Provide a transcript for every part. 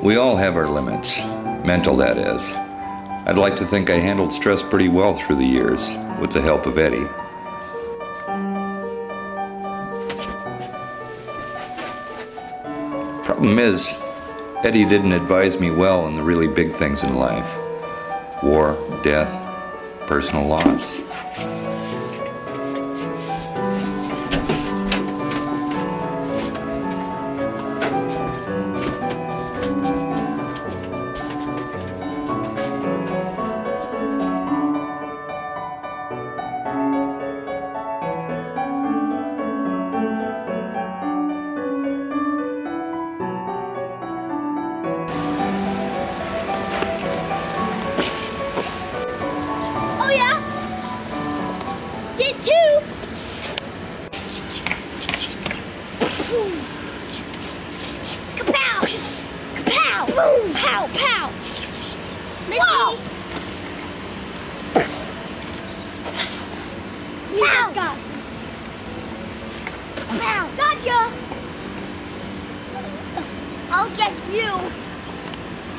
We all have our limits, mental that is. I'd like to think I handled stress pretty well through the years, with the help of Eddie. Problem is, Eddie didn't advise me well on the really big things in life. War, death, personal loss. Pow, pow! Whoa! Pow! Pow! Gotcha! I'll get you.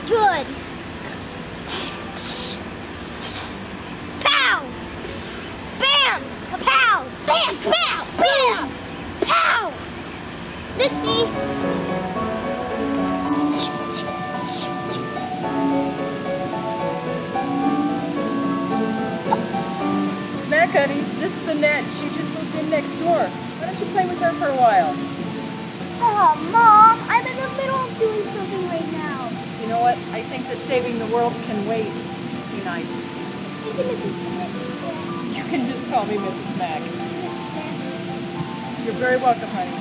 Good. Pow! Bam! Pow! Bam! Pow! Bam! Pow! Miss me. Honey, this is Annette. She just moved in next door. Why don't you play with her for a while? Oh, Mom, I'm in the middle of doing something right now. You know what? I think that saving the world can wait. Be nice. Thank you, Mrs. Mack. You can just call me Mrs. Mack. You're very welcome, honey.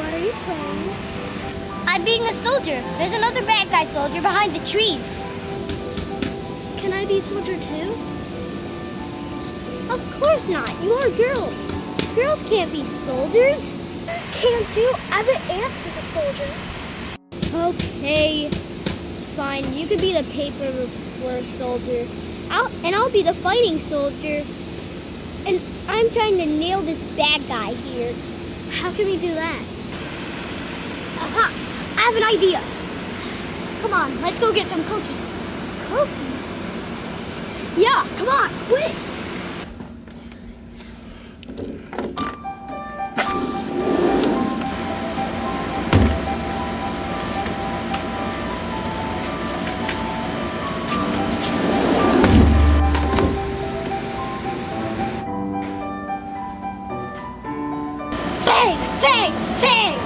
What are you playing? I'm being a soldier. There's another bad guy soldier behind the trees. Can I be a soldier too? Of course not. You are girls. Girls can't be soldiers. Can't too. I have an aunt who's a soldier. Okay, fine. You could be the paperwork soldier. I'll be the fighting soldier. And I'm trying to nail this bad guy here. How can we do that? Aha! I have an idea. Come on, let's go get some cookies. Cookies? Yeah, come on, quick! Bang! Bang! Bang!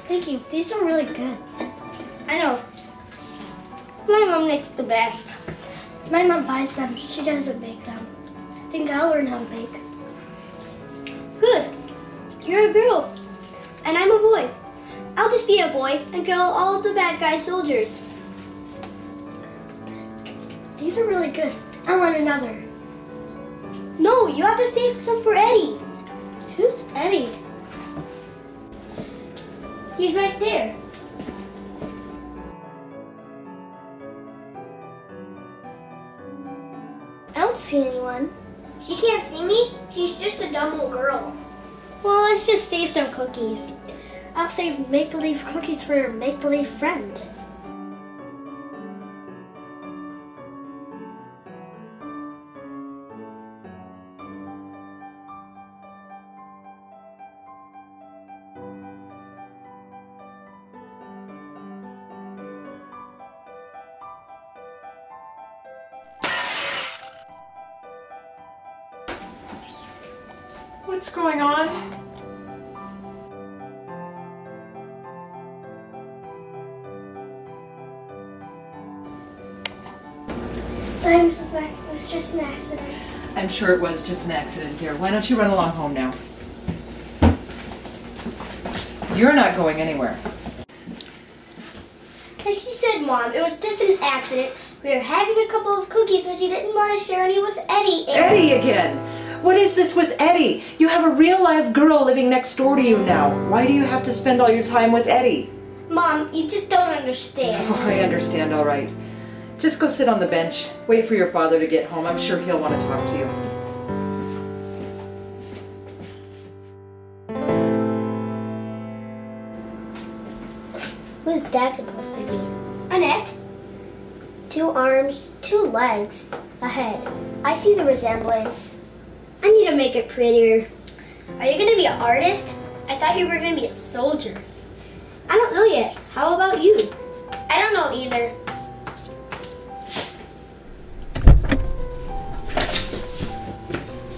Thank you. These are really good. I know. My mom makes the best. My mom buys them. She doesn't make them. I think I'll learn how to bake. Good. You're a girl. And I'm a boy. I'll just be a boy and kill all the bad guy soldiers. These are really good. I want another. No, you have to save some for Eddie. Who's Eddie? He's right there. I don't see anyone. She can't see me? She's just a dumb little girl. Well, let's just save some cookies. I'll save make-believe cookies for your make-believe friend. What's going on? Sorry, Mrs. Mack. It was just an accident. I'm sure it was just an accident, dear. Why don't you run along home now? You're not going anywhere. Like she said, Mom, it was just an accident. We were having a couple of cookies when she didn't want to share any with Eddie. Eddie again! What is this with Eddie? You have a real live girl living next door to you now. Why do you have to spend all your time with Eddie? Mom, you just don't understand. Oh, I understand, all right. Just go sit on the bench. Wait for your father to get home. I'm sure he'll want to talk to you. Who's Dad supposed to be? Annette? 2 arms, 2 legs, a head. I see the resemblance. I need to make it prettier. Are you going to be an artist? I thought you were going to be a soldier. I don't know yet. How about you? I don't know either.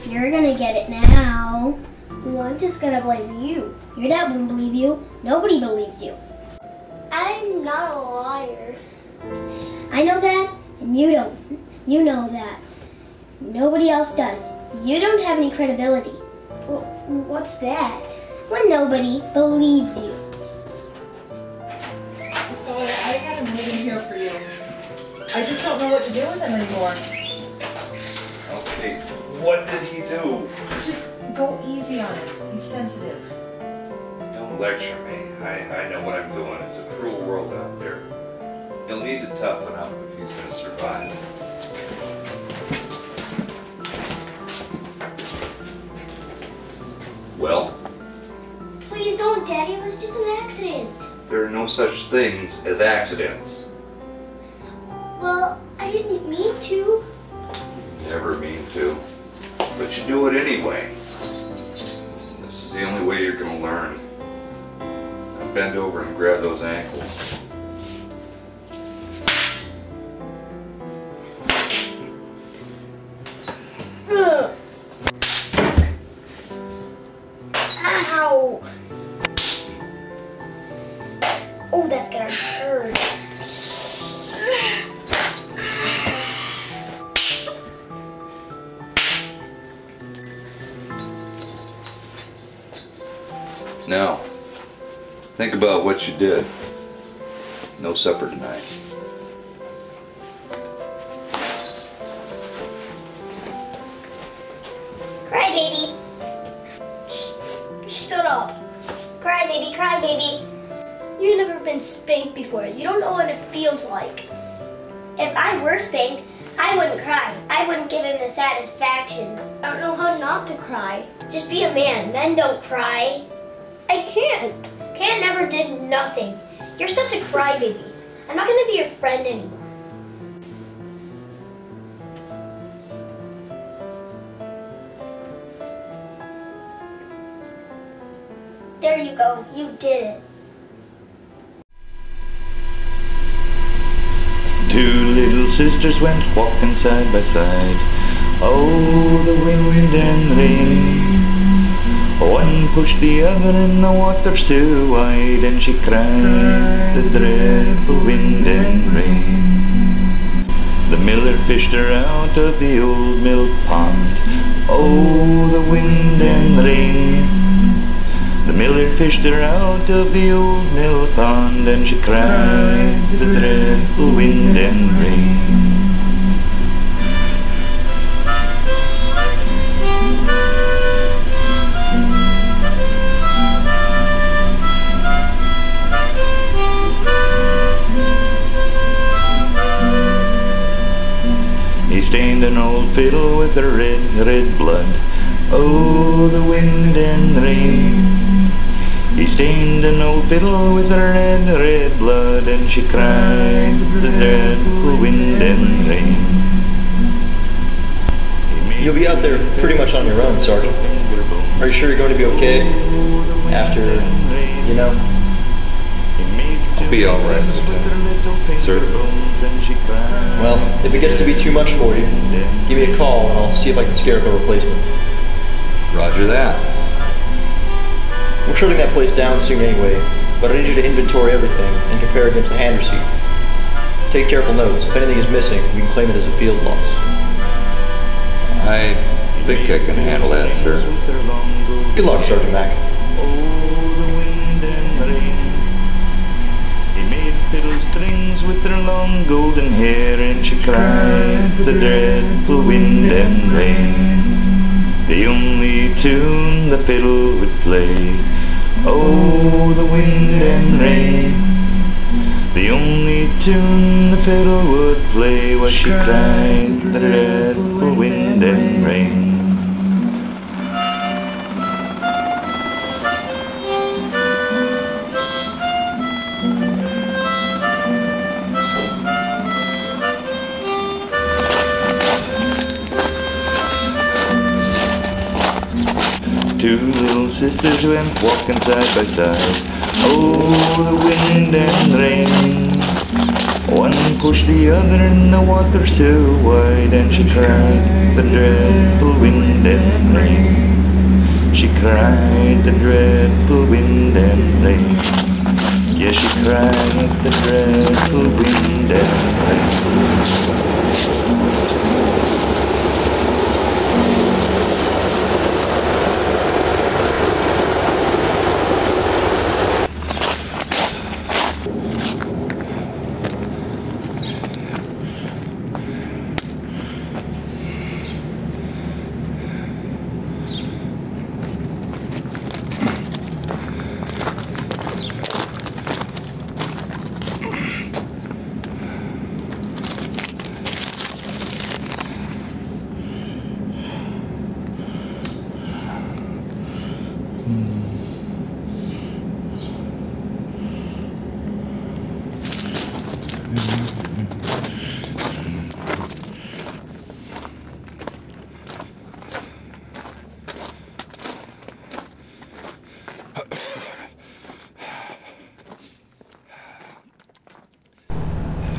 You're going to get it now. Well, I'm just going to blame you. Your dad won't believe you. Nobody believes you. I'm not a liar. I know that, and you don't. You know that. Nobody else does. You don't have any credibility. What's that? When nobody believes you. So I had him waiting here for you. I just don't know what to do with him anymore. Okay, what did he do? Just go easy on him. He's sensitive. Don't lecture me. I know what I'm doing. It's a cruel world out there. He'll need to toughen up if he's going to survive. Well? Please don't, Daddy. It was just an accident. There are no such things as accidents. Well, I didn't mean to. Never mean to. But you do it anyway. This is the only way you're going to learn. Now bend over and grab those ankles. Ow! Oh, that's gonna hurt. Now, think about what you did. No supper tonight. Cry, baby. Shut up. Cry, baby. Cry, baby. You've never been spanked before. You don't know what it feels like. If I were spanked, I wouldn't cry. I wouldn't give him the satisfaction. I don't know how not to cry. Just be a man. Men don't cry. I can't. Can't never did nothing. You're such a crybaby. I'm not gonna be your friend anymore. There you go. You did it. Two little sisters went walking side by side. Oh, the wind and rain. One pushed the other in the water so wide, and she cried, the dreadful wind and rain. The miller fished her out of the old mill pond. Oh, the wind and rain. The miller fished her out of the old mill pond, and she cried, the dreadful wind and rain. He stained an old fiddle with her red, red blood. Oh, the wind and rain. He stained an old fiddle with her red, red blood, and she cried, the dreadful wind and rain. You'll be out there pretty much on your own, Sergeant. Are you sure you're going to be okay? After, you know? I'll be alright, Lieutenant. Sir? Well, if it gets to be too much for you, give me a call and I'll see if I can scare up a replacement. Roger that. We're shutting that place down soon anyway, but I need you to inventory everything and compare against the hand receipt. Take careful notes. If anything is missing, we can claim it as a field loss. I think I can handle that, sir. Good luck, Sergeant Mack. Fiddle strings with her long golden hair, and she cried the dreadful wind and rain. The only tune the fiddle would play, oh, the wind and rain. The only tune the fiddle would play was she cried the dreadful wind and rain. Two little sisters went walking side by side, oh, the wind and rain. One pushed the other in the water so wide, and she cried the dreadful wind and rain. She cried the dreadful wind and rain. Yes, she cried the dreadful wind and rain.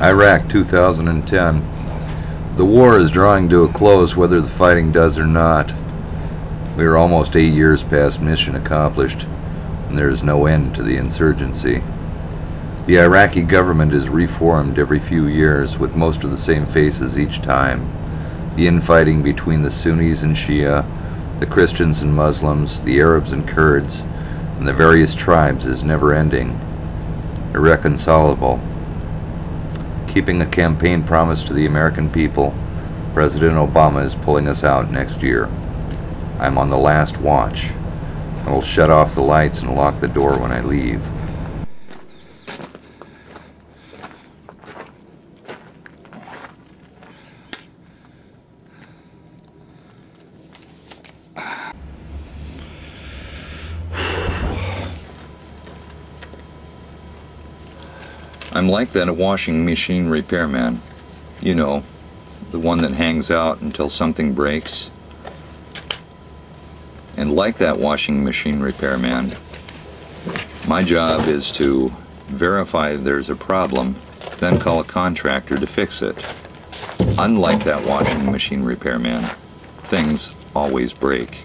Iraq 2010. The war is drawing to a close whether the fighting does or not. We are almost 8 years past mission accomplished, and there is no end to the insurgency. The Iraqi government is reformed every few years with most of the same faces each time. The infighting between the Sunnis and Shia, the Christians and Muslims, the Arabs and Kurds, and the various tribes is never ending, irreconcilable. Keeping a campaign promise to the American people, President Obama is pulling us out next year. I'm on the last watch. I will shut off the lights and lock the door when I leave. I'm like that washing machine repairman. You know, the one that hangs out until something breaks. And like that washing machine repairman, my job is to verify there's a problem, then call a contractor to fix it. Unlike that washing machine repairman, things always break.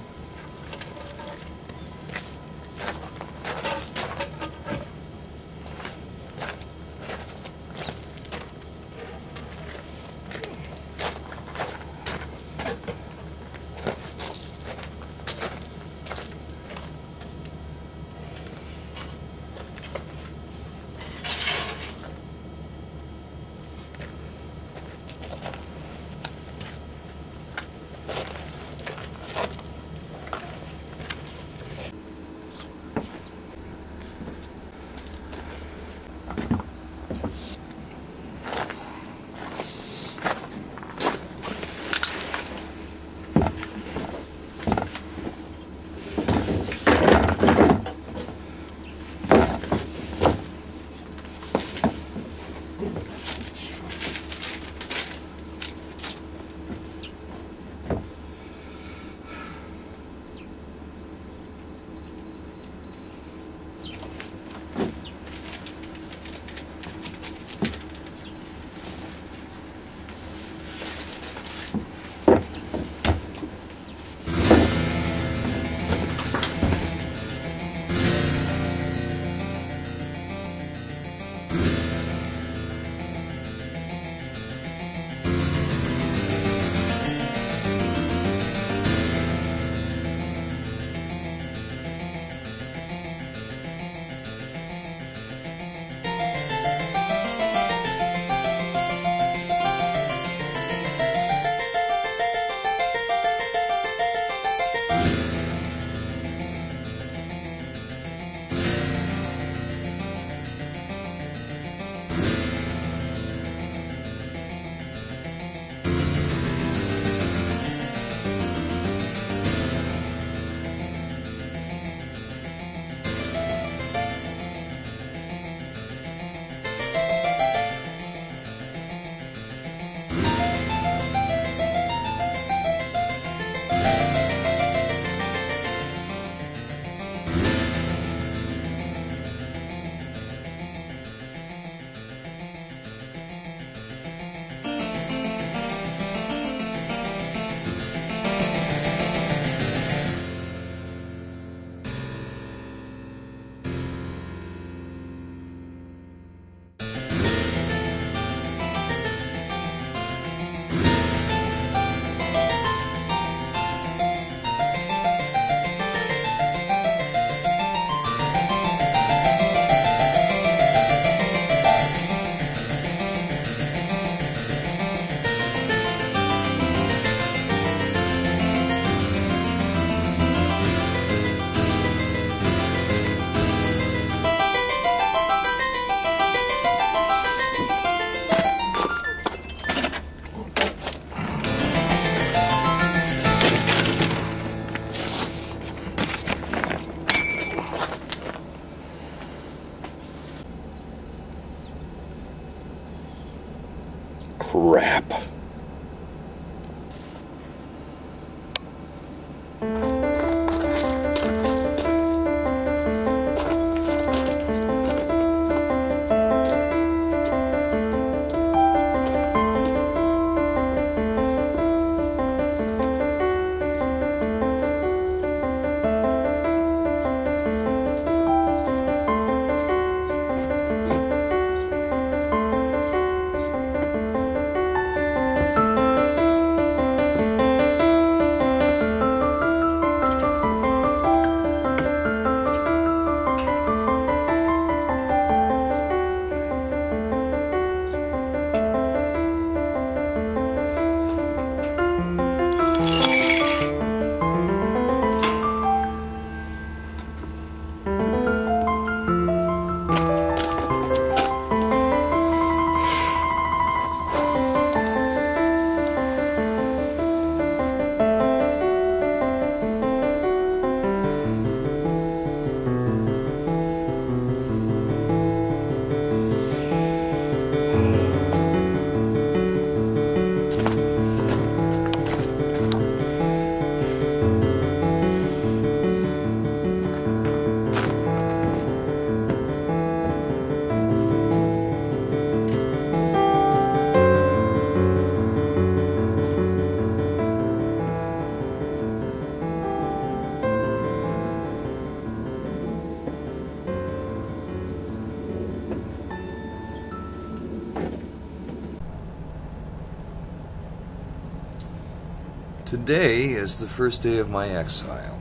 Today is the first day of my exile.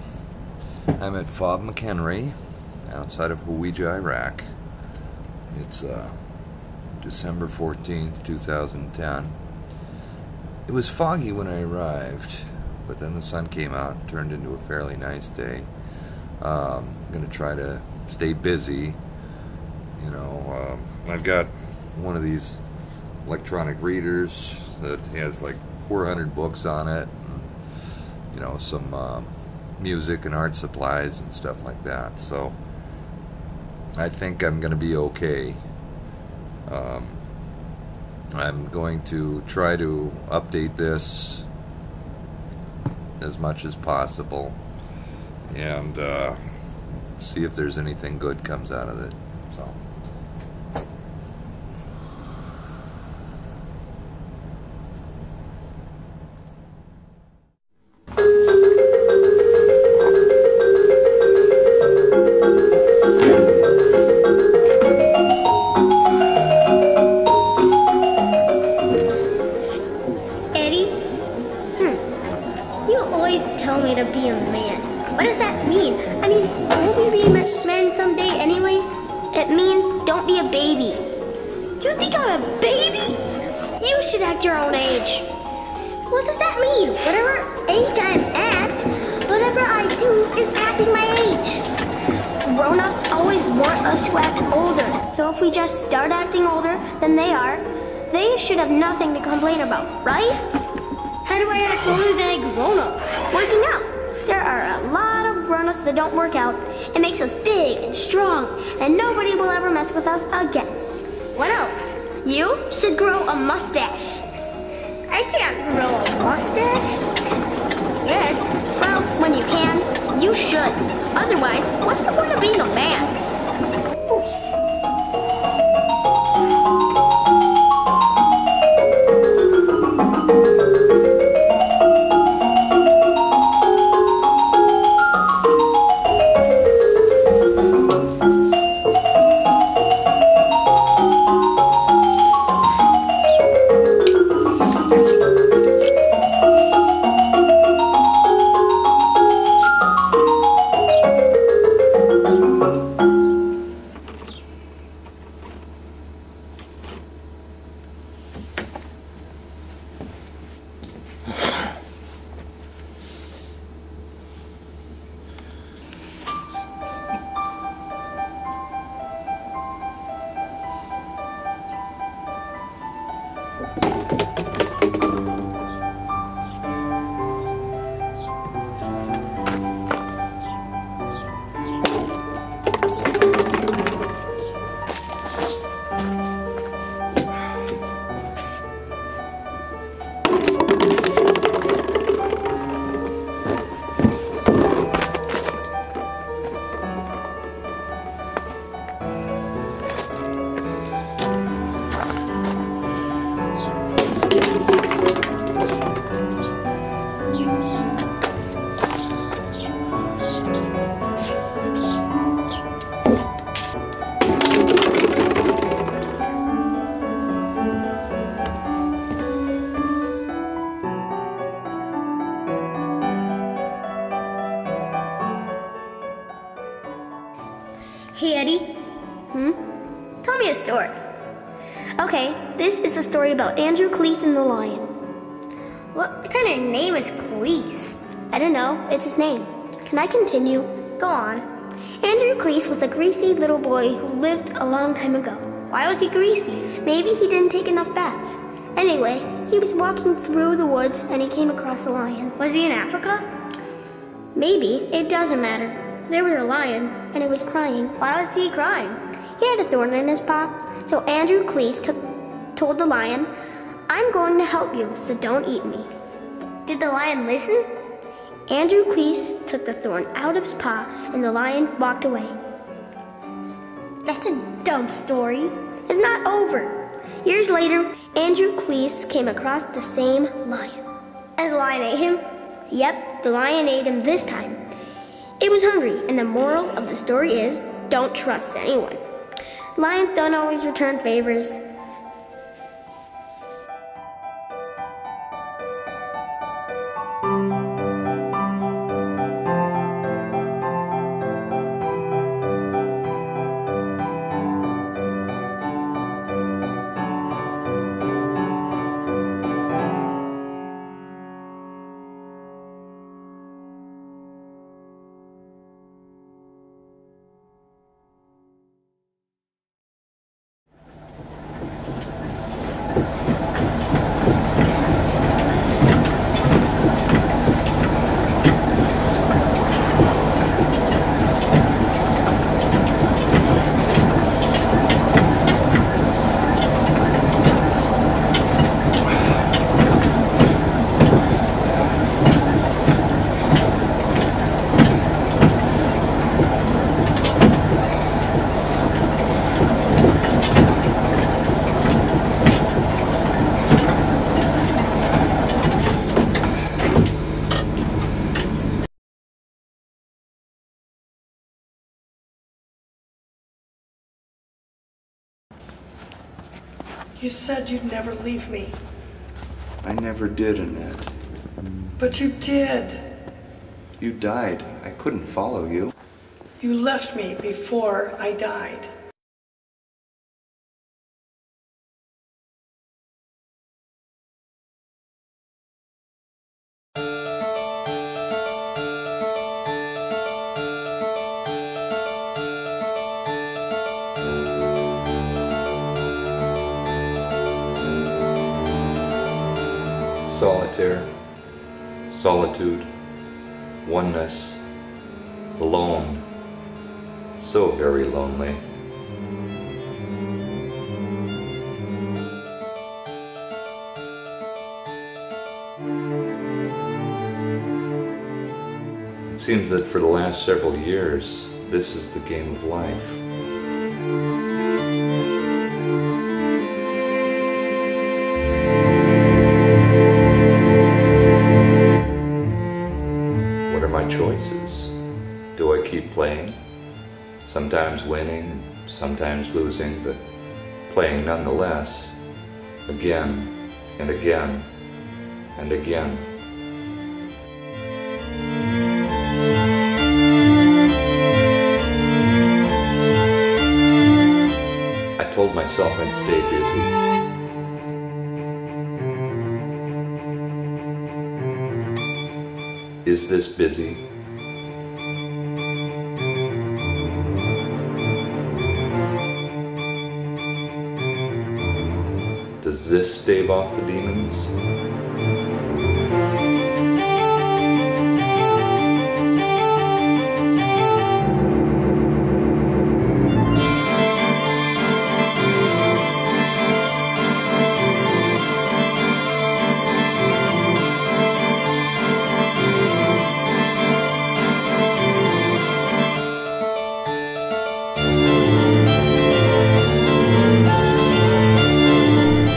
I'm at Fob McHenry, outside of Hawija, Iraq. It's December 14th, 2010. It was foggy when I arrived, but then the sun came out and turned into a fairly nice day. I'm going to try to stay busy. You know, I've got one of these electronic readers that has like 400 books on it, and, you know, some music and art supplies and stuff like that. So I think I'm going to be okay. I'm going to try to update this as much as possible and see if there's anything good comes out of it. So. Eddie? You always tell me to be a man. What does that mean? I mean, won't we be men someday anyway? It means don't be a baby. You think I'm a baby? You should act your own age. What does that mean? Whatever age I'm at, whatever I do is acting my age. Grown-ups always want us to act older. So if we just start acting older than they are, they should have nothing to complain about, right? How do I act older than a grown-up? Working out. There are a lot of grown-ups that don't work out. It makes us big and strong, and nobody will ever mess with us again. What else? You should grow a mustache. I can't grow a mustache. Yet. Well, when you can, you should. Otherwise, what's the point of being a man? Hey, Eddie. Tell me a story. Okay, this is a story about Andrew Cleese and the lion. What kind of name is Cleese? I don't know. It's his name. Can I continue? Go on. Andrew Cleese was a greasy little boy who lived a long time ago. Why was he greasy? Maybe he didn't take enough baths. Anyway, he was walking through the woods and he came across a lion. Was he in Africa? Maybe. It doesn't matter. There was a lion, and it was crying. Why was he crying? He had a thorn in his paw. So Andrew Cleese told the lion, I'm going to help you, so don't eat me. Did the lion listen? Andrew Cleese took the thorn out of his paw, and the lion walked away. That's a dumb story. It's not over. Years later, Andrew Cleese came across the same lion. And the lion ate him? Yep, the lion ate him this time. It was hungry, and the moral of the story is, don't trust anyone. Lions don't always return favors. You said you'd never leave me. I never did, Annette. But you did. You died. I couldn't follow you. You left me before I died. Solitaire, solitude, oneness, alone, so very lonely. It seems that for the last several years, this is the game of life. Choices. Do I keep playing? Sometimes winning, sometimes losing, but playing nonetheless, again and again and again. I told myself I'd stay busy. Is this busy? Does this stave off the demons?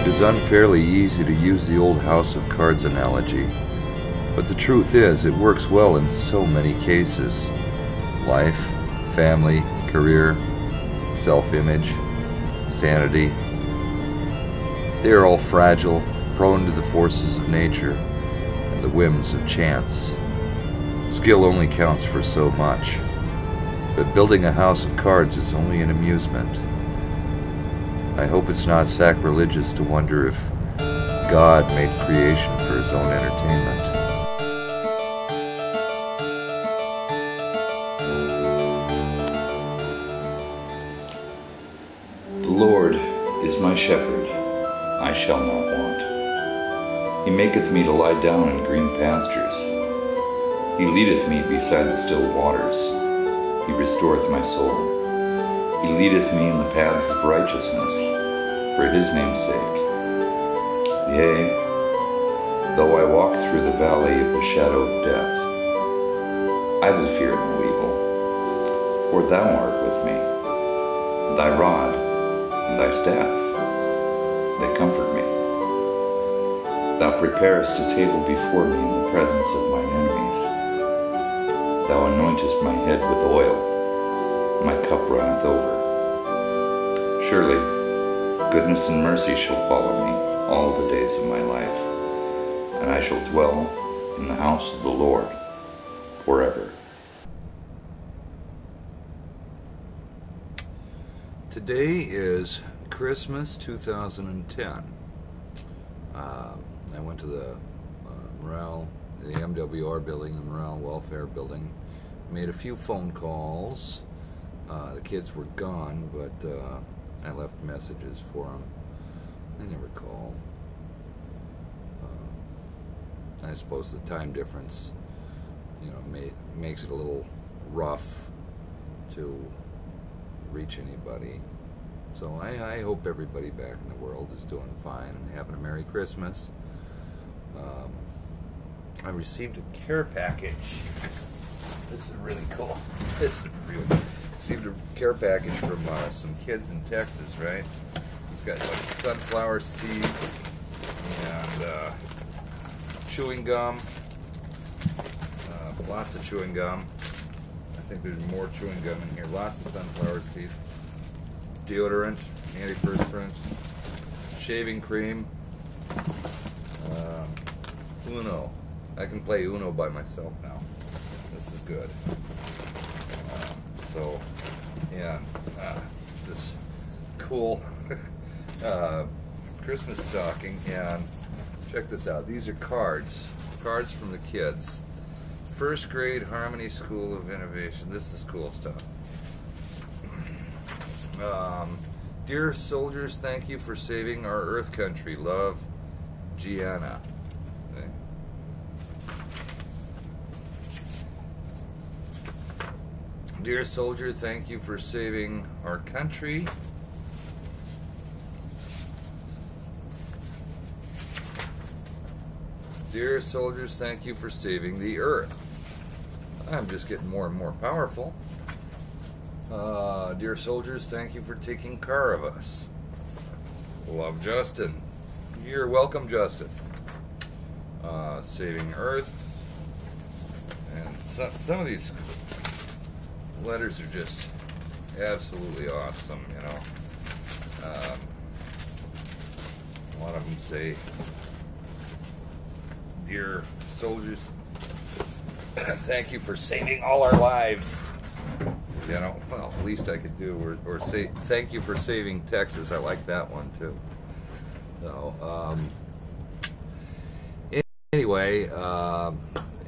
It's unfairly easy to use the old house of cards analogy, but the truth is it works well in so many cases. Life, family, career, self-image, sanity. They are all fragile, prone to the forces of nature and the whims of chance. Skill only counts for so much, but building a house of cards is only an amusement. I hope it's not sacrilegious to wonder if God made creation for his own entertainment. The Lord is my shepherd, I shall not want. He maketh me to lie down in green pastures. He leadeth me beside the still waters. He restoreth my soul. He leadeth me in the paths of righteousness, for his name's sake. Yea, though I walk through the valley of the shadow of death, I will fear no evil, for thou art with me. Thy rod and thy staff, they comfort me. Thou preparest a table before me in the presence of mine enemies. Thou anointest my head with oil. My cup runneth over. Surely, goodness and mercy shall follow me all the days of my life, and I shall dwell in the house of the Lord forever. Today is Christmas 2010. I went to the morale, the MWR building, the Morale Welfare building, made a few phone calls. The kids were gone, but I left messages for them. They never call. I suppose the time difference, you know, makes it a little rough to reach anybody. So I hope everybody back in the world is doing fine and having a Merry Christmas. I received a care package. This is really cool. This is really cool. Received a care package from some kids in Texas, right? It's got like sunflower seeds and chewing gum. Lots of chewing gum. I think there's more chewing gum in here. Lots of sunflower seeds. Deodorant, antiperspirant, shaving cream. Uno. I can play Uno by myself now. This is good. This cool Christmas stocking, and check this out. These are cards from the kids. First grade Harmony School of Innovation. This is cool stuff. Dear soldiers, thank you for saving our Earth country. Love, Gianna. Okay. Dear soldier, thank you for saving our country. Dear soldiers, thank you for saving the Earth. I'm just getting more and more powerful. Dear soldiers, thank you for taking care of us. Love, Justin. You're welcome, Justin. Saving Earth. And some of these letters are just absolutely awesome, you know. A lot of them say, dear soldiers, thank you for saving all our lives. You know, well, the least I could do, or say thank you for saving Texas. I like that one too. So, anyway,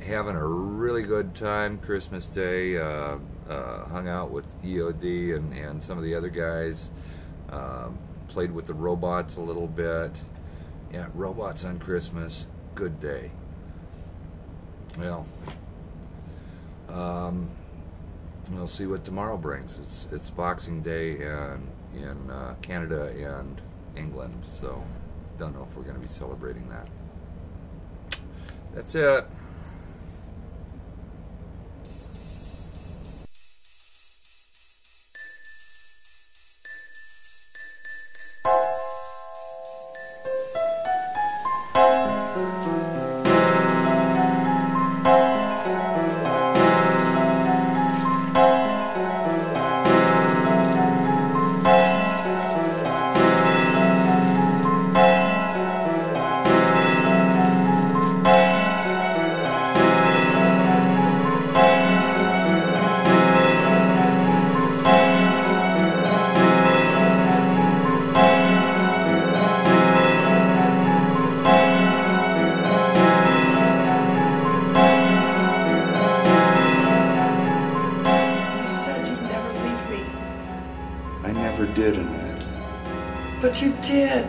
having a really good time Christmas Day. Hung out with EOD and some of the other guys. Played with the robots a little bit. Yeah, robots on Christmas. Good day. Well, we'll see what tomorrow brings. It's Boxing Day in Canada and England, so don't know if we're going to be celebrating that. That's it. But you did.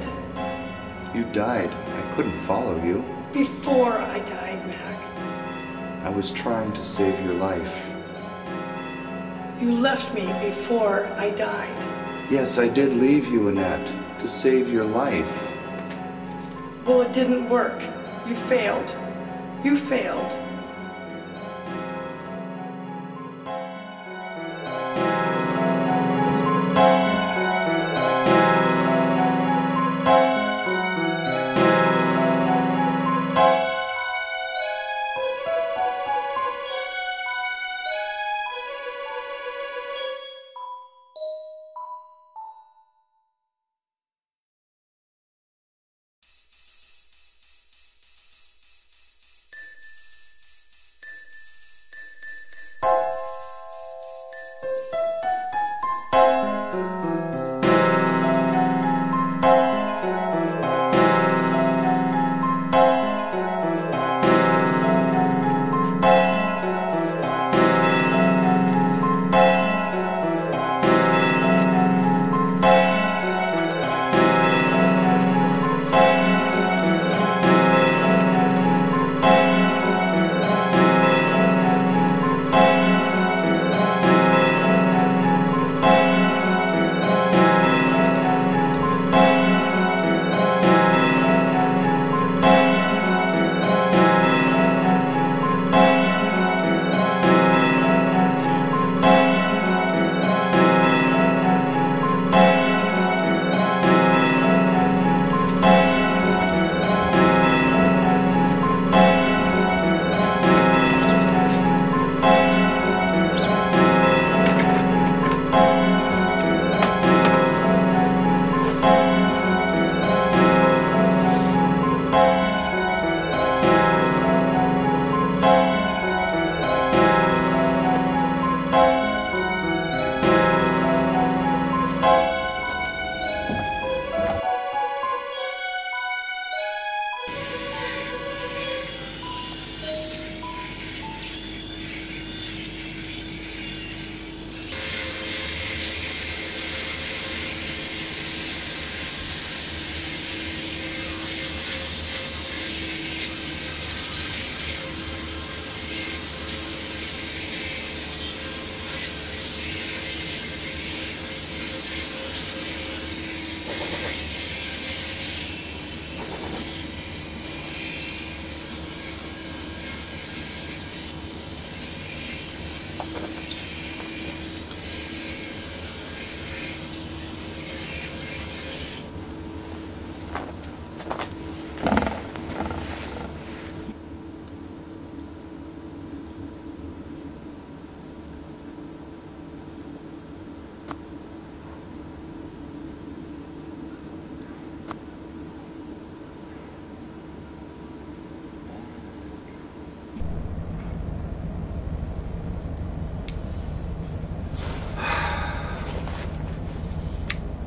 You died. I couldn't follow you. Before I died, Mac. I was trying to save your life. You left me before I died. Yes, I did leave you, Annette, to save your life. Well, it didn't work. You failed. You failed.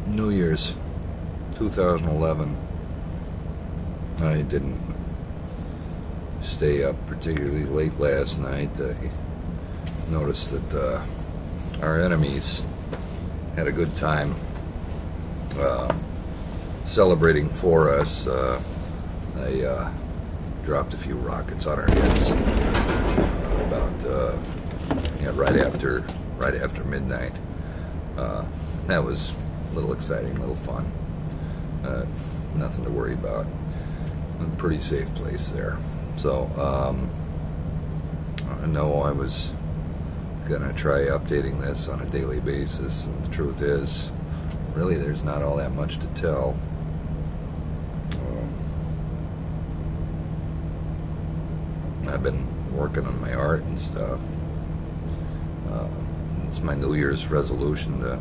New Year's 2011. I didn't stay up particularly late last night. I noticed that our enemies had a good time celebrating for us. They dropped a few rockets on our heads right after midnight. That was a little exciting, a little fun. Nothing to worry about. A pretty safe place there. So, I know I was gonna try updating this on a daily basis, and the truth is, really, there's not all that much to tell. I've been working on my art and stuff. It's my New Year's resolution to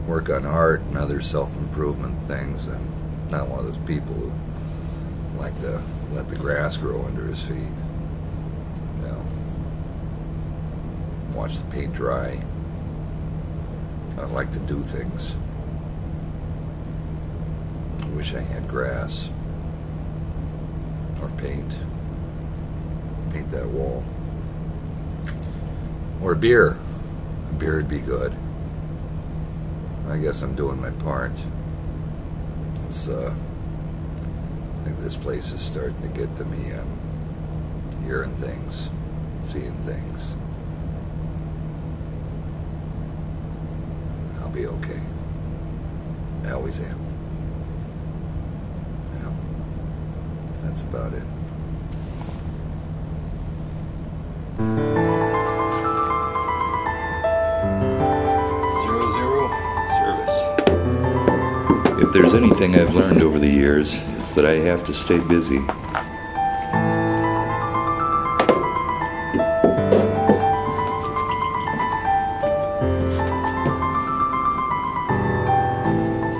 work on art and other self-improvement things. I'm not one of those people who like to let the grass grow under his feet. You know, watch the paint dry. I like to do things. I wish I had grass or paint. Paint that wall. Or beer. A beer would be good. I guess I'm doing my part. It's, I think this place is starting to get to me. I'm hearing things, seeing things. I'll be okay. I always am. Yeah. That's about it. If there's anything I've learned over the years, it's that I have to stay busy.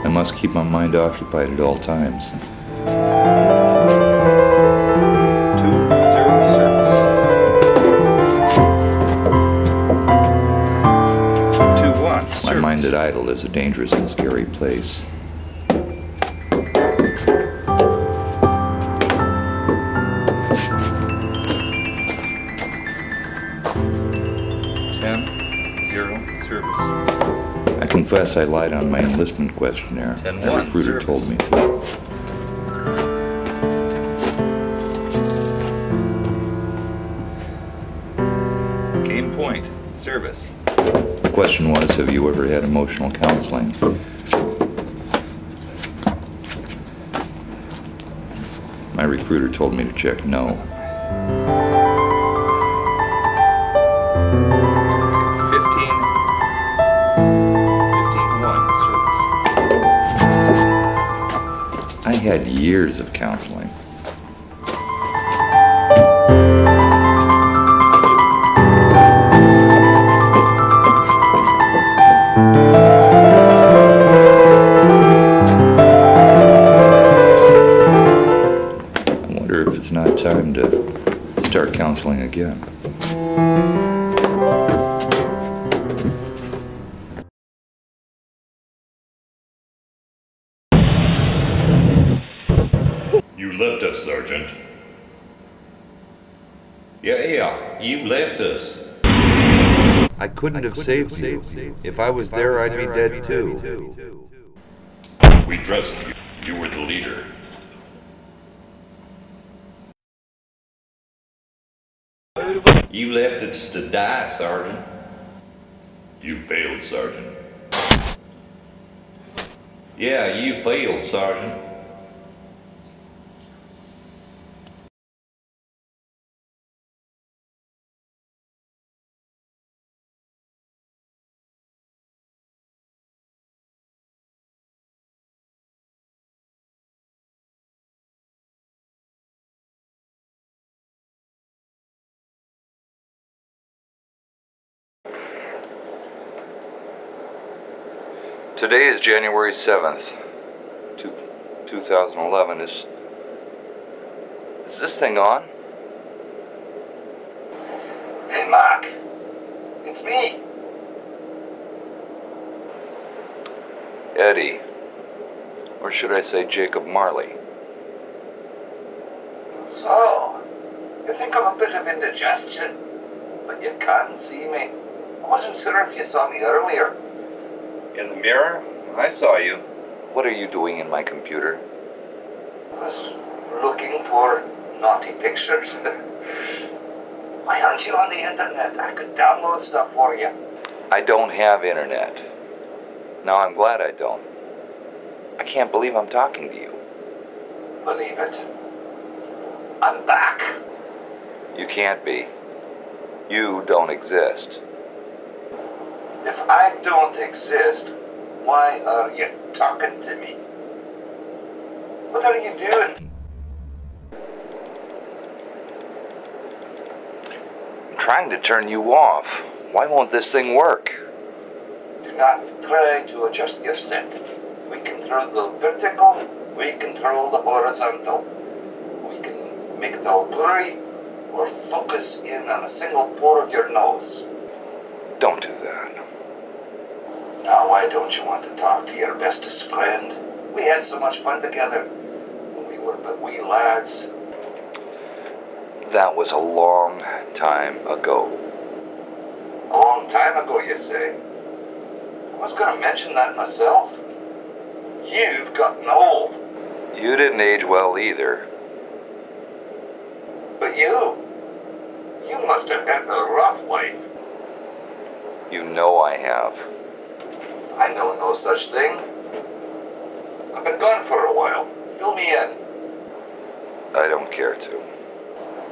I must keep my mind occupied at all times. 2-0 service. 2-1 service. My mind at idle is a dangerous and scary place. I confess I lied on my enlistment questionnaire. The recruiter told me to. Game point. Service. The question was, have you ever had emotional counseling? My recruiter told me to check no. 15-1 service. I had years of counseling. I wonder if it's not time to start counseling again. You left us, Sergeant. Yeah, you left us. I couldn't have saved you. If I was there, I'd be dead too. We trusted you. You were the leader. You left us to die, Sergeant. You failed, Sergeant. Yeah, you failed, Sergeant. Today is January 7th, 2011. Is this thing on? Hey Mark, it's me. Eddie. Or should I say Jacob Marley? So, you think I'm a bit of indigestion, but you can't see me. I wasn't sure if you saw me earlier. In the mirror? I saw you. What are you doing in my computer? I was looking for naughty pictures. Why aren't you on the internet? I could download stuff for you. I don't have internet. Now I'm glad I don't. I can't believe I'm talking to you. Believe it. I'm back. You can't be. You don't exist. If I don't exist, why are you talking to me? What are you doing? I'm trying to turn you off. Why won't this thing work? Do not try to adjust your set. We control the vertical, we control the horizontal. We can make it all blurry or focus in on a single pore of your nose. Don't do that. Now, why don't you want to talk to your bestest friend? We had so much fun together when we were but wee lads. That was a long time ago. A long time ago, you say? I was going to mention that myself. You've gotten old. You didn't age well either. But you must have had a rough life. You know I have. I know no such thing. I've been gone for a while. Fill me in. I don't care to.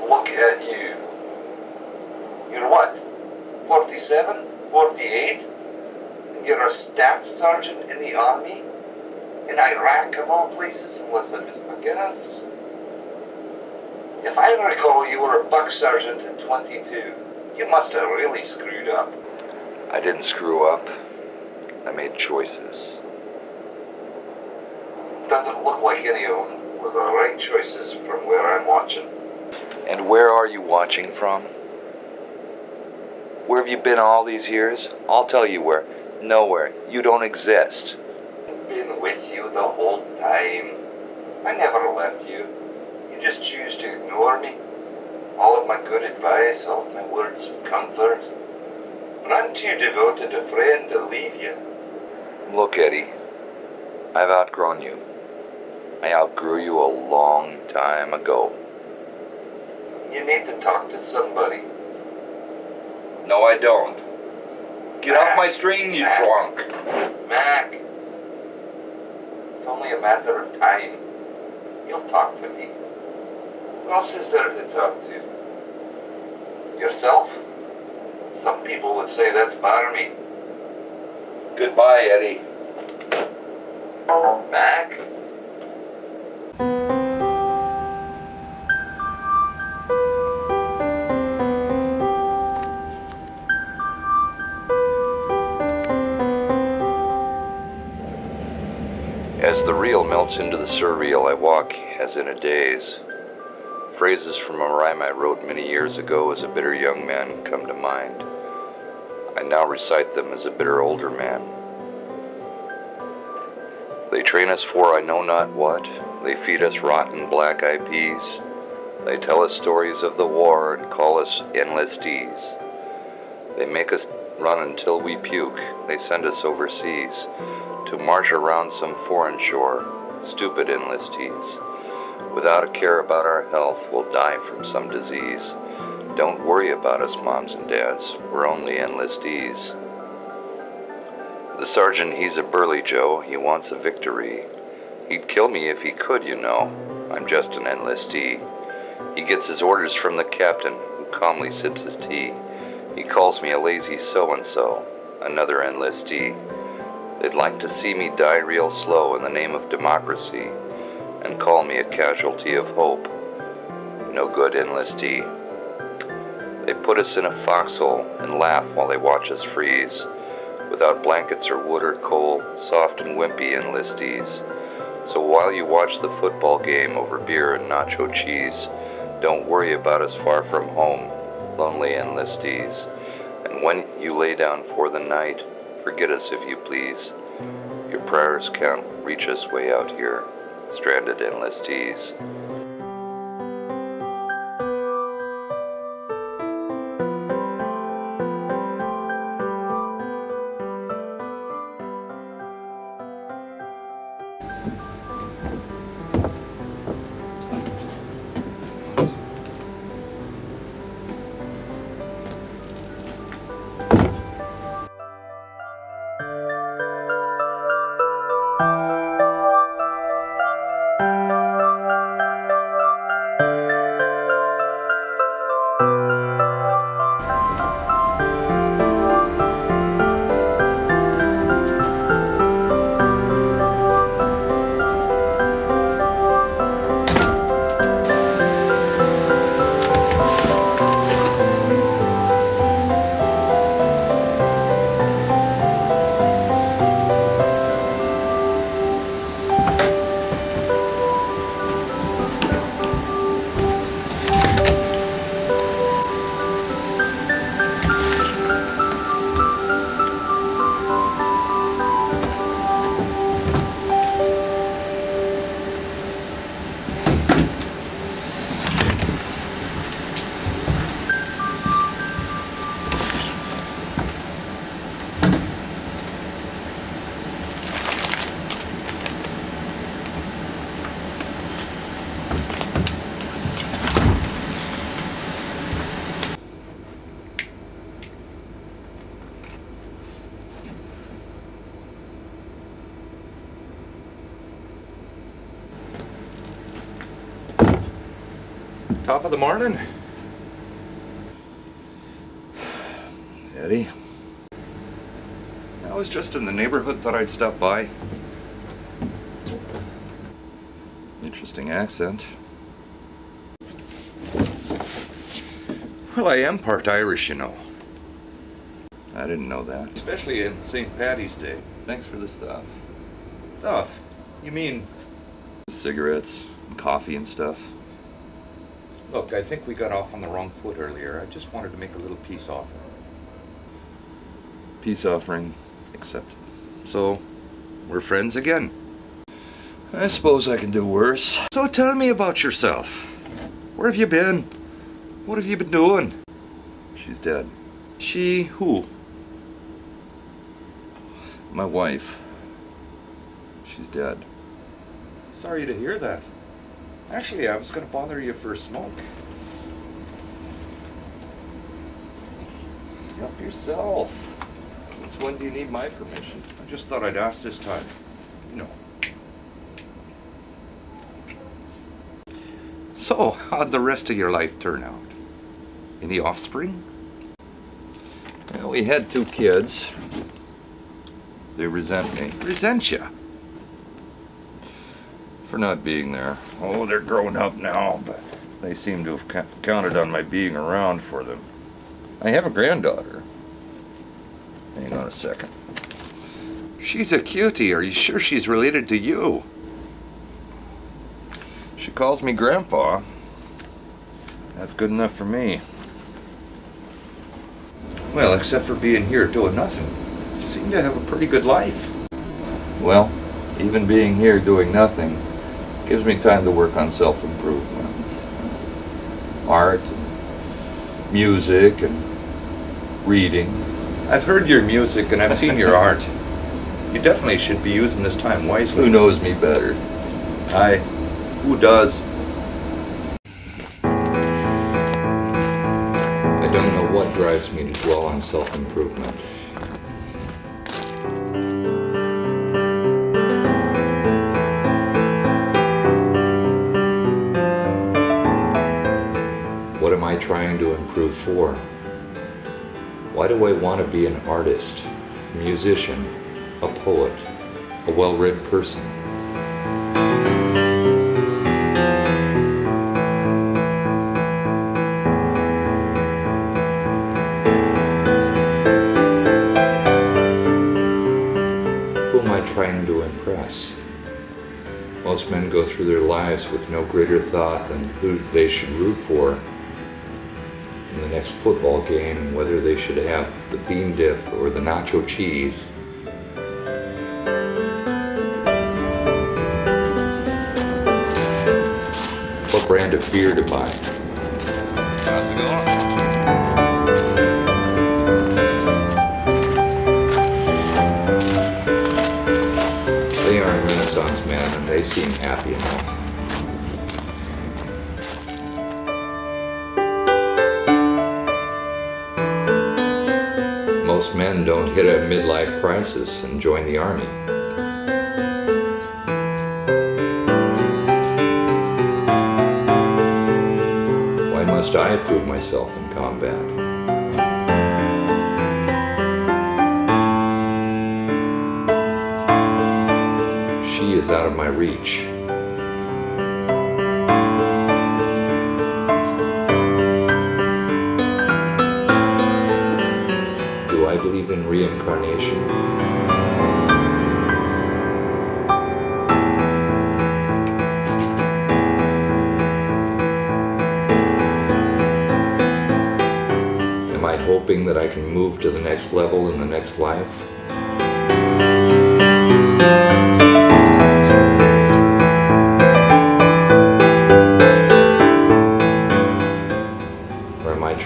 Look at you. You're what? 47? 48? And you're a staff sergeant in the army? In Iraq, of all places, and was it Miss McGinnis? If I recall, you were a buck sergeant at 22. You must have really screwed up. I didn't screw up. I made choices. Doesn't look like any of them were the right choices from where I'm watching. And where are you watching from? Where have you been all these years? I'll tell you where. Nowhere. You don't exist. I've been with you the whole time. I never left you. You just choose to ignore me. All of my good advice, all of my words of comfort. But I'm too devoted a friend to leave you. Look, Eddie. I've outgrown you. I outgrew you a long time ago. You need to talk to somebody. No, I don't. Get off my string, you drunk. Mac. It's only a matter of time. You'll talk to me. Who else is there to talk to? Yourself? Some people would say that's barmy. Goodbye, Eddie. Mac? As the real melts into the surreal, I walk as in a daze. Phrases from a rhyme I wrote many years ago as a bitter young man come to mind. I now recite them as a bitter older man. They train us for I know not what. They feed us rotten black-eyed peas. They tell us stories of the war and call us enlistees. They make us run until we puke. They send us overseas to march around some foreign shore. Stupid enlistees. Without a care about our health, we'll die from some disease. Don't worry about us, moms and dads. We're only enlistees. The sergeant, he's a burly Joe. He wants a victory. He'd kill me if he could, you know. I'm just an enlistee. He gets his orders from the captain, who calmly sips his tea. He calls me a lazy so-and-so, another enlistee. They'd like to see me die real slow in the name of democracy, and call me a casualty of hope. No good enlistee. They put us in a foxhole and laugh while they watch us freeze. without blankets or wood or coal, soft and wimpy enlistees. So while you watch the football game over beer and nacho cheese, don't worry about us far from home, lonely enlistees. And when you lay down for the night, forget us if you please. Your prayers can't reach us way out here, stranded enlistees. Top of the morning. Eddie? I was just in the neighborhood, thought I'd stop by. Interesting accent. Well, I am part Irish, you know. I didn't know that. Especially in St. Paddy's Day. Thanks for the stuff. Stuff? You mean... Cigarettes, and coffee and stuff. Look, I think we got off on the wrong foot earlier. I just wanted to make a little peace offering. Peace offering accepted. So, we're friends again. I suppose I can do worse. So tell me about yourself. Where have you been? What have you been doing? She's dead. She who? My wife. She's dead. Sorry to hear that. Actually, I was going to bother you for a smoke. Help yourself. Since when do you need my permission? I just thought I'd ask this time. You know. So, how'd the rest of your life turn out? Any offspring? Well, we had 2 kids. They resent me. Resent you? For not being there. Oh, they're growing up now, but They seem to have counted on my being around for them. I have a granddaughter. Hang on a second. she's a cutie. Are you sure she's related to you? She calls me Grandpa. That's good enough for me. Well, except for being here doing nothing. You seem to have a pretty good life. Well, even being here doing nothing gives me time to work on self-improvement. Art, and music, and reading. I've heard your music and I've seen your art. You definitely should be using this time wisely. Who knows me better? Aye, who does? I don't know what drives me to dwell on self-improvement. What am I trying to improve for? Why do I want to be an artist, a musician, a poet, a well-read person? stress. Most men go through their lives with no greater thought than who they should root for in the next football game, whether they should have the bean dip or the nacho cheese. What brand of beer to buy. How's it going? They aren't Renaissance men, and they seem happy enough. Most men don't hit a midlife crisis and join the army. Why must I prove myself in combat? She is out of my reach. Do I believe in reincarnation? Am I hoping that I can move to the next level in the next life?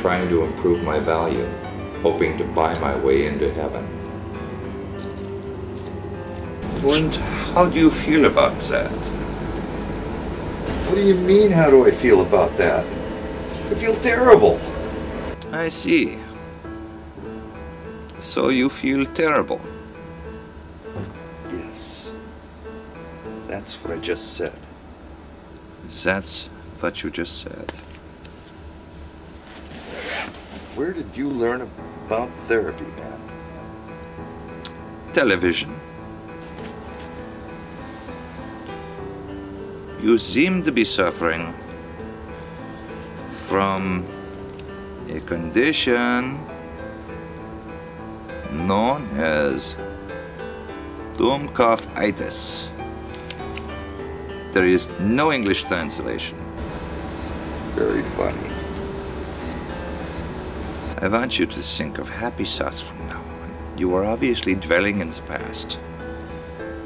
Trying to improve my value, hoping to buy my way into heaven. And how do you feel about that? What do you mean, how do I feel about that? I feel terrible. I see. So you feel terrible? Yes. That's what I just said. That's what you just said. Where did you learn about therapy, man? Television. You seem to be suffering from a condition known as Dummkopfitis. There is no English translation. Very funny. I want you to think of happy thoughts from now on. You are obviously dwelling in the past.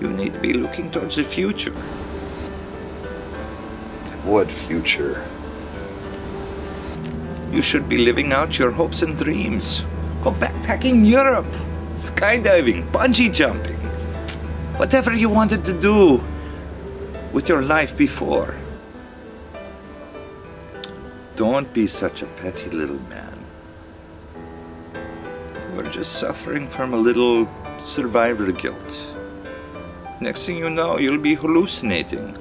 You need to be looking towards the future. What future? You should be living out your hopes and dreams. Go backpacking Europe, skydiving, bungee jumping. Whatever you wanted to do with your life before. Don't be such a petty little man. We're just suffering from a little survivor guilt. Next thing you know, you'll be hallucinating.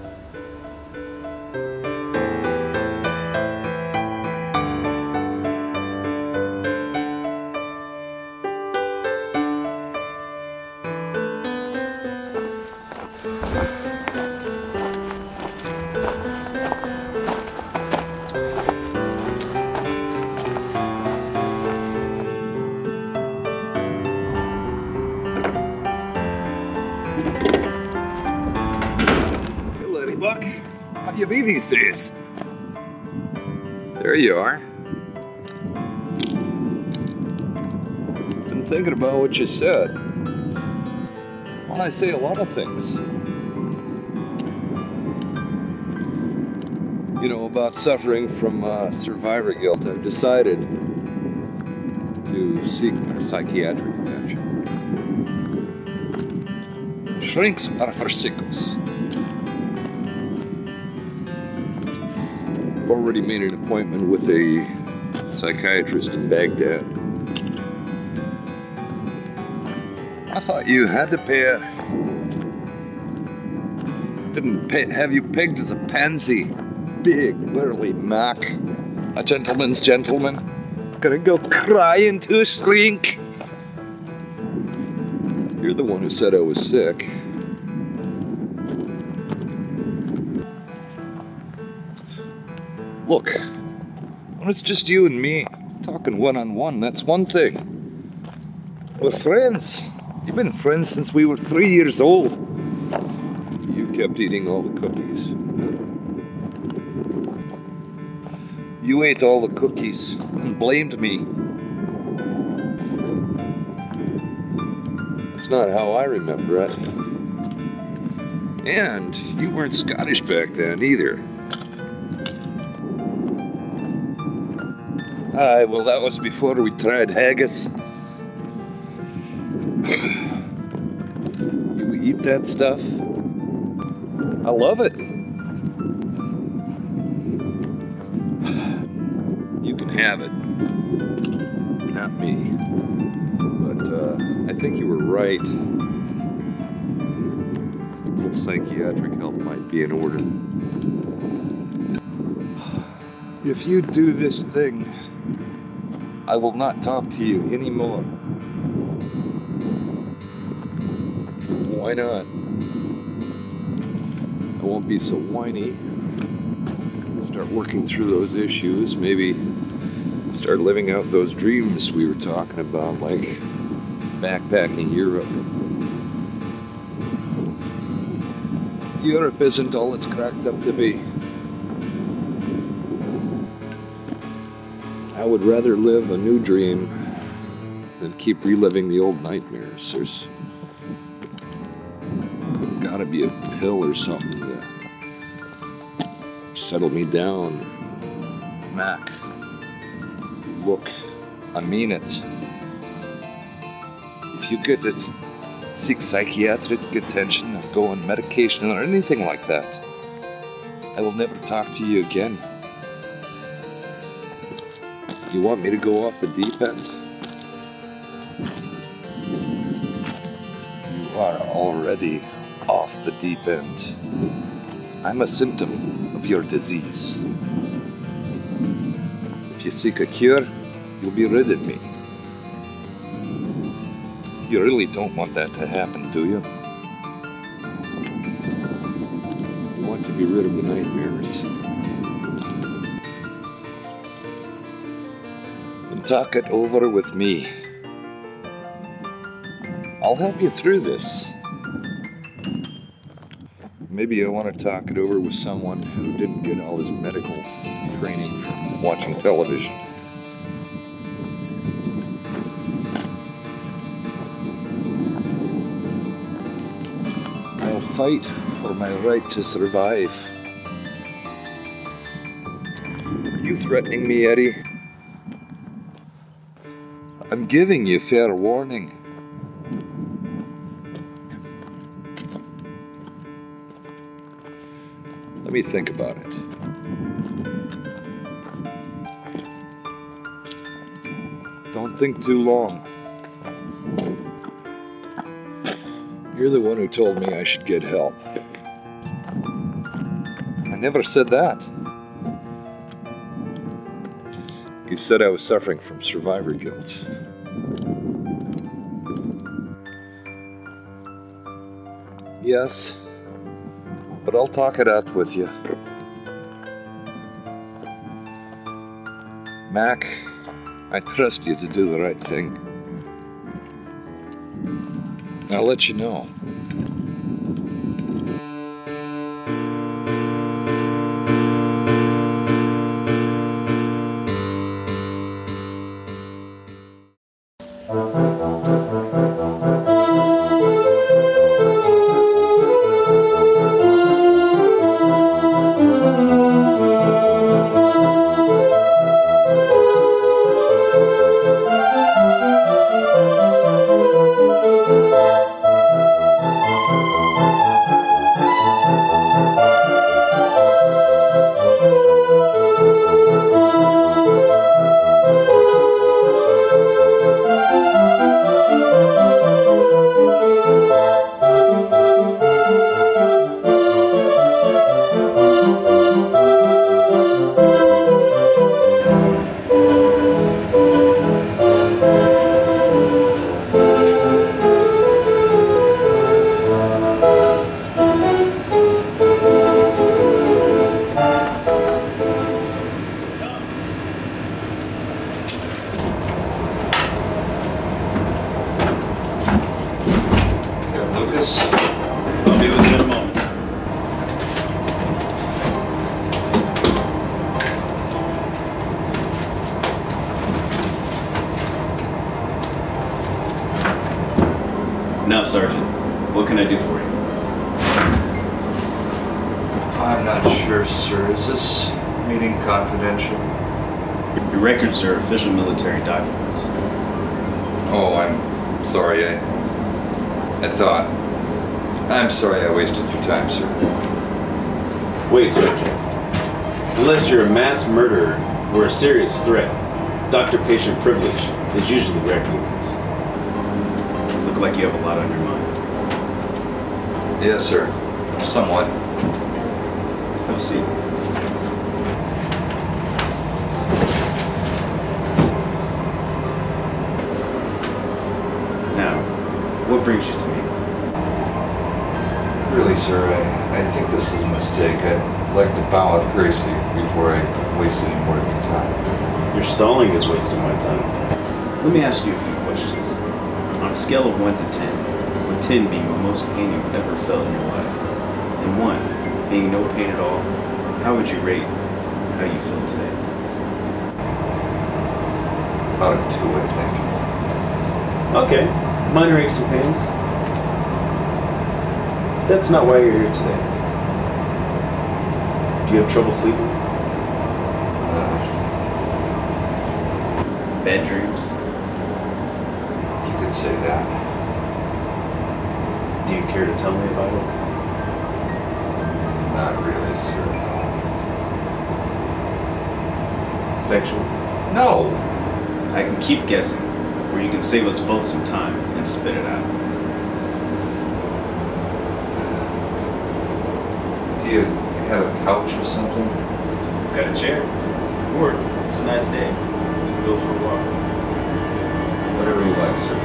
Buck, how do you be these days? There you are. Been thinking about what you said. Well, I say a lot of things. You know, about suffering from survivor guilt. I've decided to seek psychiatric attention. Shrinks are for sickos. Already made an appointment with a psychiatrist in Baghdad. I thought you had to pay a... have you pegged as a pansy. Big, burly Mac. A gentleman's gentleman. Gonna go cry into a shrink. You're the one who said I was sick. Look, when it's just you and me, talking one-on-one, that's one thing. We're friends. You've been friends since we were 3 years old. kept eating all the cookies. You ate all the cookies and blamed me. It's not how I remember it. And you weren't Scottish back then either. Aye, well, that was before we tried haggis. You eat that stuff? I love it. You can have it. Not me. But I think you were right. A little psychiatric help might be in order. If you do this thing, I will not talk to you anymore. Why not? I won't be so whiny. Start working through those issues. Maybe start living out those dreams we were talking about, like backpacking Europe. Europe isn't all it's cracked up to be. I would rather live a new dream than keep reliving the old nightmares. There's gotta be a pill or something to settle me down. Mac, look, I mean it. If you get to seek psychiatric attention or go on medication or anything like that, I will never talk to you again. You want me to go off the deep end? You are already off the deep end. I'm a symptom of your disease. If you seek a cure, you'll be rid of me. You really don't want that to happen, do you? You want to be rid of the nightmares. Then talk it over with me. I'll help you through this. Maybe I want to talk it over with someone who didn't get all his medical training from watching television. I'll fight for my right to survive. Are you threatening me, Eddie? I'm giving you fair warning. Let me think about it. Don't think too long. You're the one who told me I should get help. I never said that. You said I was suffering from survivor guilt. Yes. But I'll talk it out with you. Mac, I trust you to do the right thing. I'll let you know. Now, Sergeant, what can I do for you? I'm not sure, sir. Is this meeting confidential? Your records are official military documents. Oh, I'm sorry. I'm sorry I wasted your time, sir. Wait, Sergeant. Unless you're a mass murderer or a serious threat, doctor-patient privilege is usually recognized. Look like you have a lot on your mind. Yes, sir. Somewhat. Have a seat. Now, what brings you to me? Really, sir, I think this is a mistake. I'd like to bow out gracefully before I waste any more of your time. Your stalling is wasting my time. Let me ask you a few questions. On a scale of 1 to 10, with 10 being the most pain you've ever felt in your life, and 1 being no pain at all, how would you rate how you feel today? About a 2, I think. Okay, minor aches and pains. That's not why you're here today. Do you have trouble sleeping? Bad dreams? You could say that. Do you care to tell me about it? Not really, sir. Sexual? No! I can keep guessing, or you can save us both some time and spit it out. Do you have a couch or something? I've got a chair. Or, it's a nice day. We can go for a walk. Whatever you like, sir.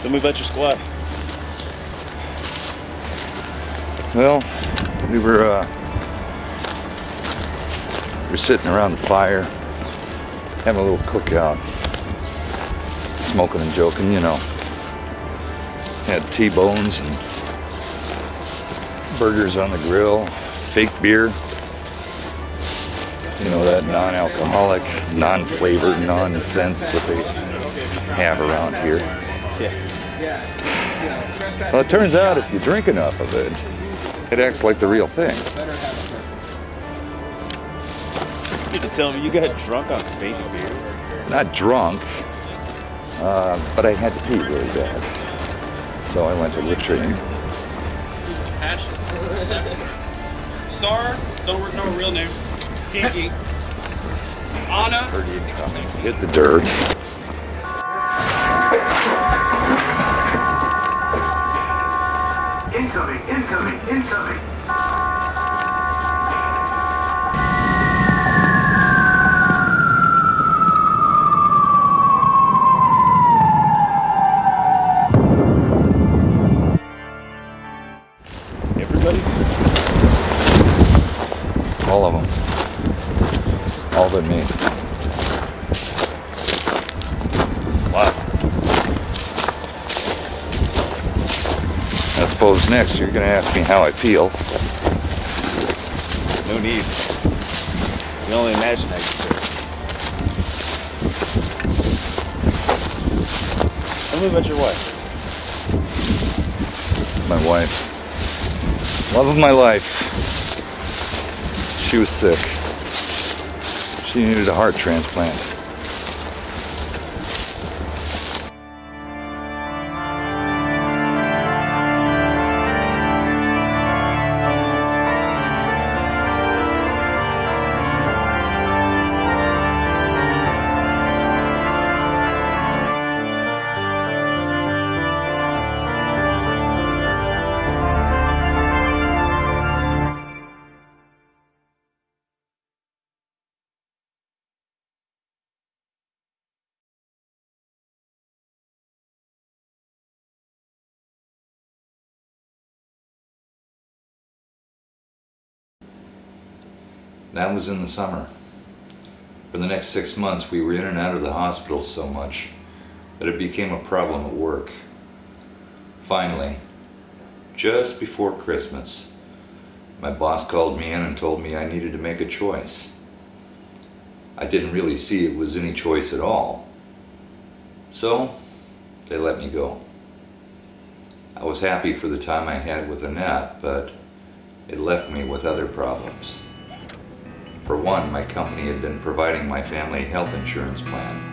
Tell me about your squad. Well, we were sitting around the fire, having a little cookout, smoking and joking, you know. Had T-bones and burgers on the grill, fake beer. You know, that non-alcoholic, non-flavored nonsense that they have around here. Well, it turns out if you drink enough of it, it acts like the real thing. You need to tell me you got drunk on fake beer. Not drunk, but I had to pee really bad. So I went to latrine. Hash. Star, don't know her real name. Kinky. Anna. Hit the dirt. Incoming, incoming, incoming. Everybody? All of them. All but me. Wow. I suppose next you're going to ask me how I feel. No need. You can only imagine how you feel. Tell me about your wife. My wife. Love of my life. She was sick. She needed a heart transplant. That was in the summer. For the next 6 months, we were in and out of the hospital so much that it became a problem at work. Finally, just before Christmas, my boss called me in and told me I needed to make a choice. I didn't really see it was any choice at all. So, they let me go. I was happy for the time I had with Annette, but it left me with other problems. For one, my company had been providing my family health insurance plan.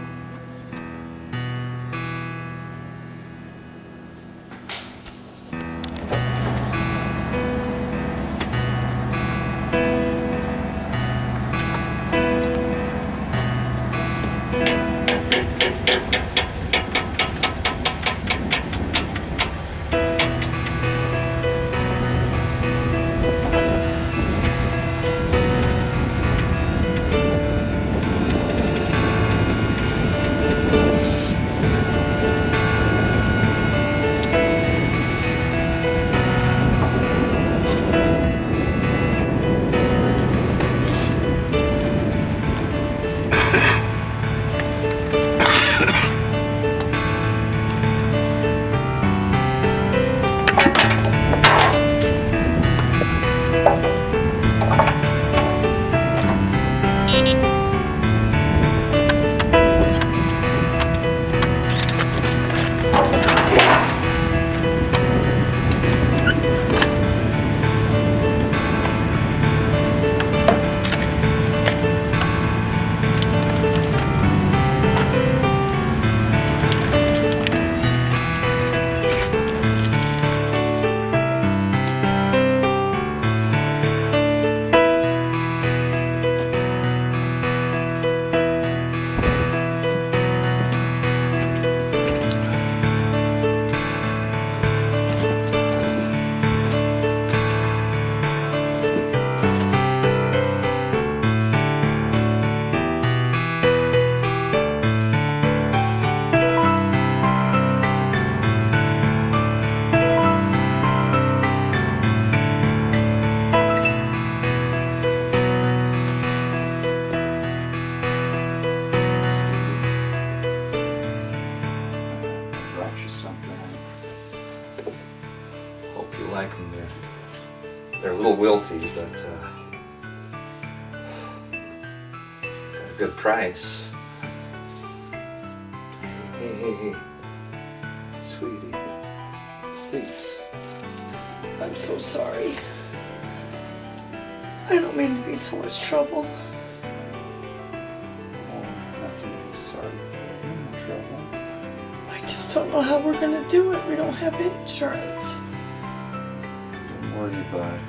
They're a little wilty, but a good price. Hey, sweetie, please. I'm so sorry. I don't mean to be so much trouble. Oh, nothing to be sorry for. You're in trouble. I just don't know how we're gonna do it. We don't have insurance. Don't worry about it.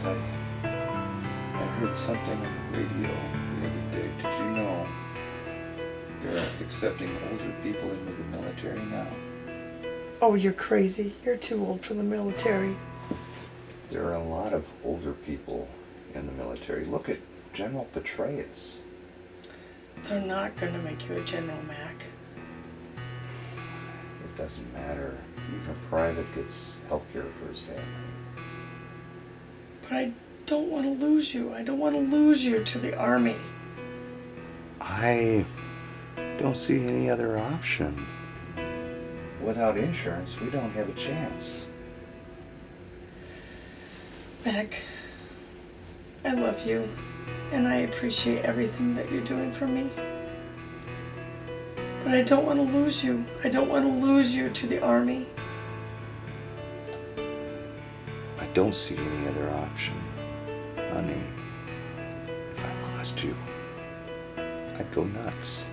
I heard something on the radio the other day. Did you know they're accepting older people into the military now? Oh, you're crazy. You're too old for the military. There are a lot of older people in the military. Look at General Petraeus. They're not going to make you a General, Mac. It doesn't matter. Even a private gets health care for his family. But I don't want to lose you. I don't want to lose you to the Army. I don't see any other option. Without insurance, we don't have a chance. Mac, I love you, and I appreciate everything that you're doing for me. But I don't want to lose you. I don't want to lose you to the Army. I don't see any other option. Honey, if I lost you, I'd go nuts.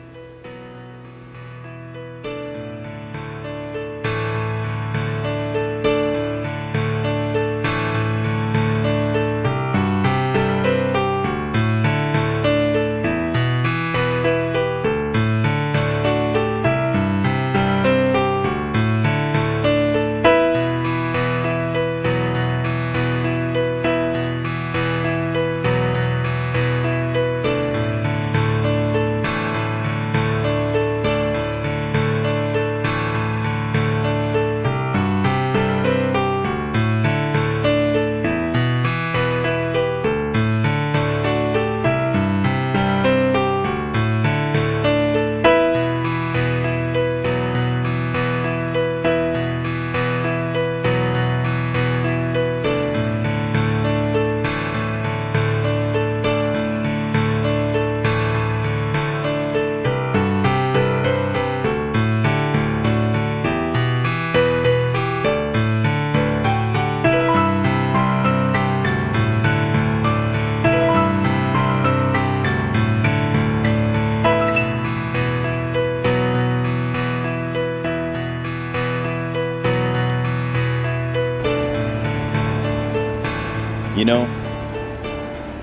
know,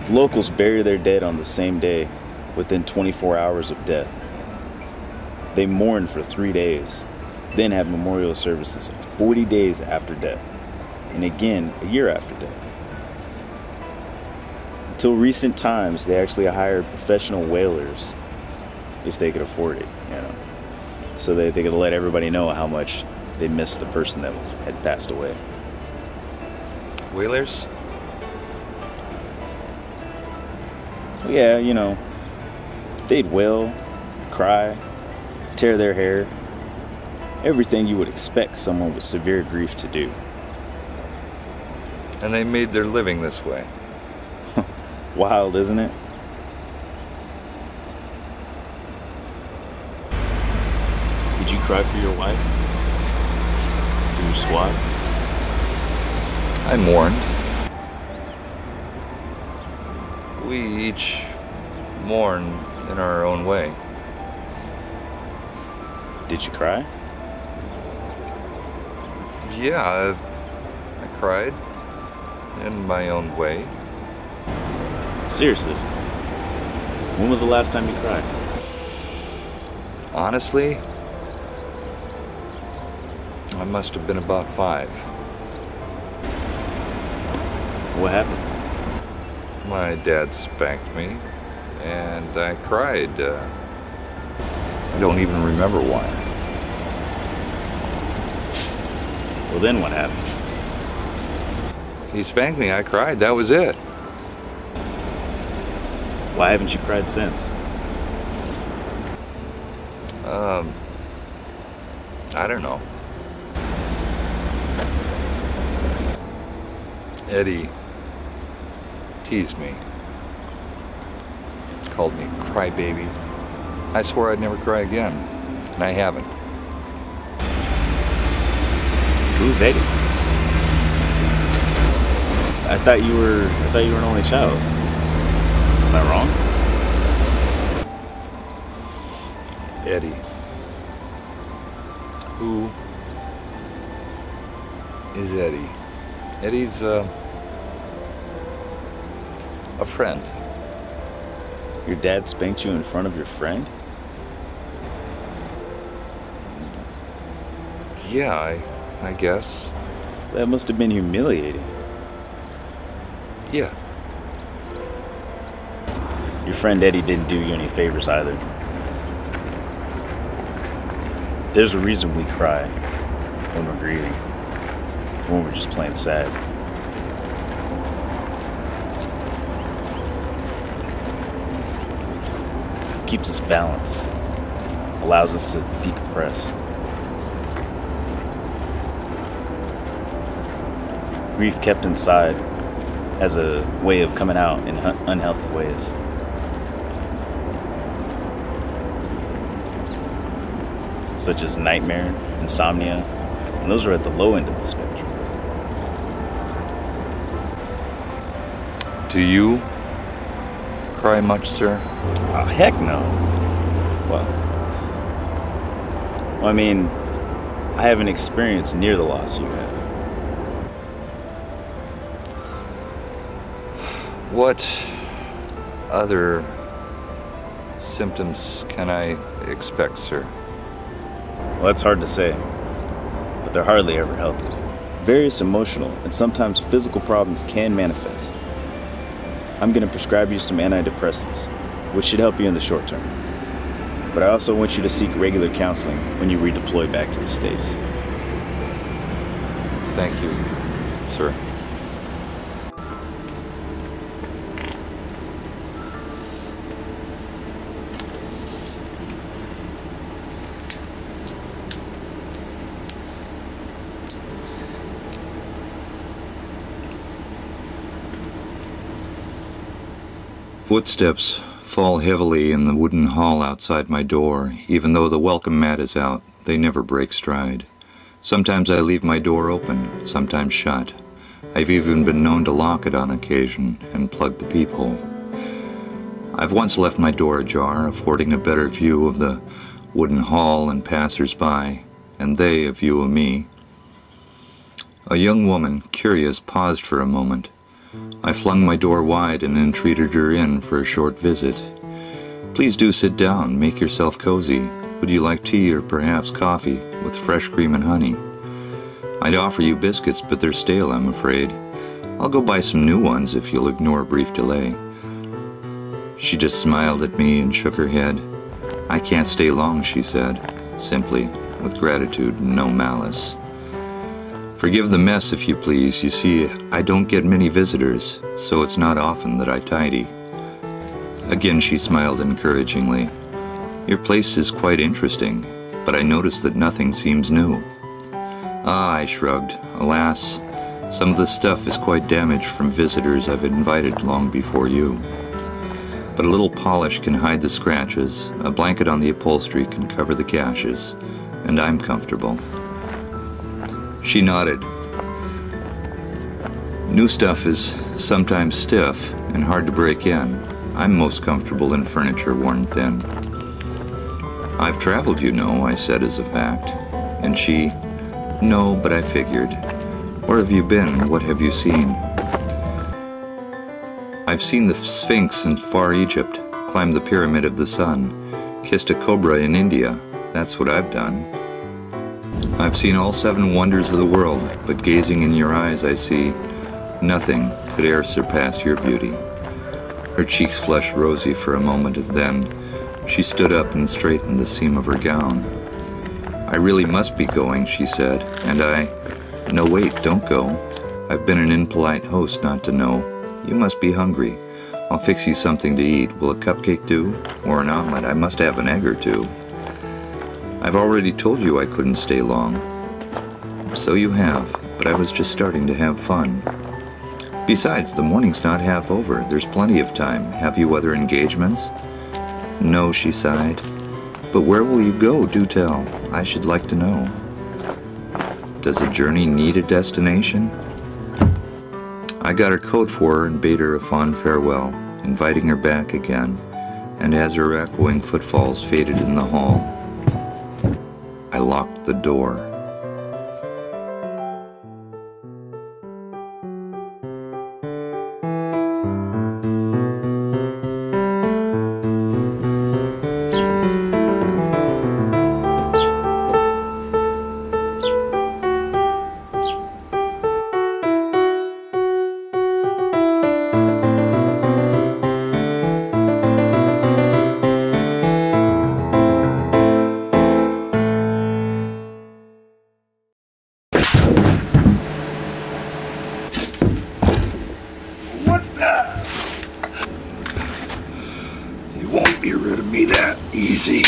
the locals bury their dead on the same day within 24 hours of death. They mourn for 3 days, then have memorial services 40 days after death, and again a year after death. Until recent times, they actually hired professional wailers if they could afford it, you know, so that they could let everybody know how much they missed the person that had passed away. Whalers? Well, yeah, you know, they'd wail, cry, tear their hair, everything you would expect someone with severe grief to do. And they made their living this way. Wild, isn't it? Did you cry for your wife? For your squad? I mourned. We each mourn in our own way. Did you cry? Yeah, I cried in my own way. Seriously? When was the last time you cried? Honestly, I must have been about 5. What happened? My dad spanked me, and I cried. I don't even remember why. Well, then what happened? He spanked me, I cried, that was it. Why haven't you cried since? I don't know. Eddie teased me. Called me crybaby. I swore I'd never cry again, and I haven't. Who's Eddie? I thought you were an only child. Am I wrong? Eddie. Who is Eddie? Eddie's a friend. Your dad spanked you in front of your friend? Yeah, I guess. That must have been humiliating. Yeah. Your friend Eddie didn't do you any favors either. There's a reason we cry when we're grieving, when we're just plain sad. It keeps us balanced, allows us to decompress. Grief kept inside has a way of coming out in unhealthy ways. Such as nightmare, insomnia, and those are at the low end of the spectrum. Do you cry much, sir? Oh, heck no. Well, I mean, I haven't experienced near the loss you have. What other symptoms can I expect, sir? Well, that's hard to say, but they're hardly ever healthy. Various emotional and sometimes physical problems can manifest. I'm going to prescribe you some antidepressants, which should help you in the short term. But I also want you to seek regular counseling when you redeploy back to the States. Thank you, sir. Footsteps fall heavily in the wooden hall outside my door. Even though the welcome mat is out, they never break stride. Sometimes I leave my door open, sometimes shut. I've even been known to lock it on occasion and plug the peephole. I've once left my door ajar, affording a better view of the wooden hall and passers-by, and they a view of me. A young woman, curious, paused for a moment. I flung my door wide and entreated her in for a short visit. "Please do sit down, make yourself cozy. Would you like tea or perhaps coffee with fresh cream and honey? I'd offer you biscuits, but they're stale, I'm afraid. I'll go buy some new ones if you'll ignore a brief delay." She just smiled at me and shook her head. "I can't stay long," she said, simply, with gratitude and no malice. "Forgive the mess, if you please. You see, I don't get many visitors, so it's not often that I tidy." Again she smiled encouragingly. "Your place is quite interesting, but I notice that nothing seems new." "Ah," I shrugged. "Alas, some of the stuff is quite damaged from visitors I've invited long before you. But a little polish can hide the scratches, a blanket on the upholstery can cover the gashes, and I'm comfortable." She nodded. "New stuff is sometimes stiff and hard to break in. I'm most comfortable in furniture worn thin." "I've traveled, you know," I said as a fact. And she, "No, but I figured. Where have you been and what have you seen?" "I've seen the Sphinx in far Egypt, climbed the Pyramid of the Sun, kissed a cobra in India. That's what I've done. I've seen all 7 wonders of the world, but gazing in your eyes I see nothing could e'er surpass your beauty." Her cheeks flushed rosy for a moment, and then she stood up and straightened the seam of her gown. "I really must be going," she said, and I... "No, wait, don't go. I've been an impolite host not to know. You must be hungry. I'll fix you something to eat. Will a cupcake do? Or an omelet? I must have an egg or two." "I've already told you I couldn't stay long." "So you have, but I was just starting to have fun. Besides, the morning's not half over. There's plenty of time. Have you other engagements?" "No," she sighed. "But where will you go? Do tell. I should like to know. Does a journey need a destination?" I got her coat for her and bade her a fond farewell, inviting her back again, and as her echoing footfalls faded in the hall, I locked the door. Get rid of me that easy.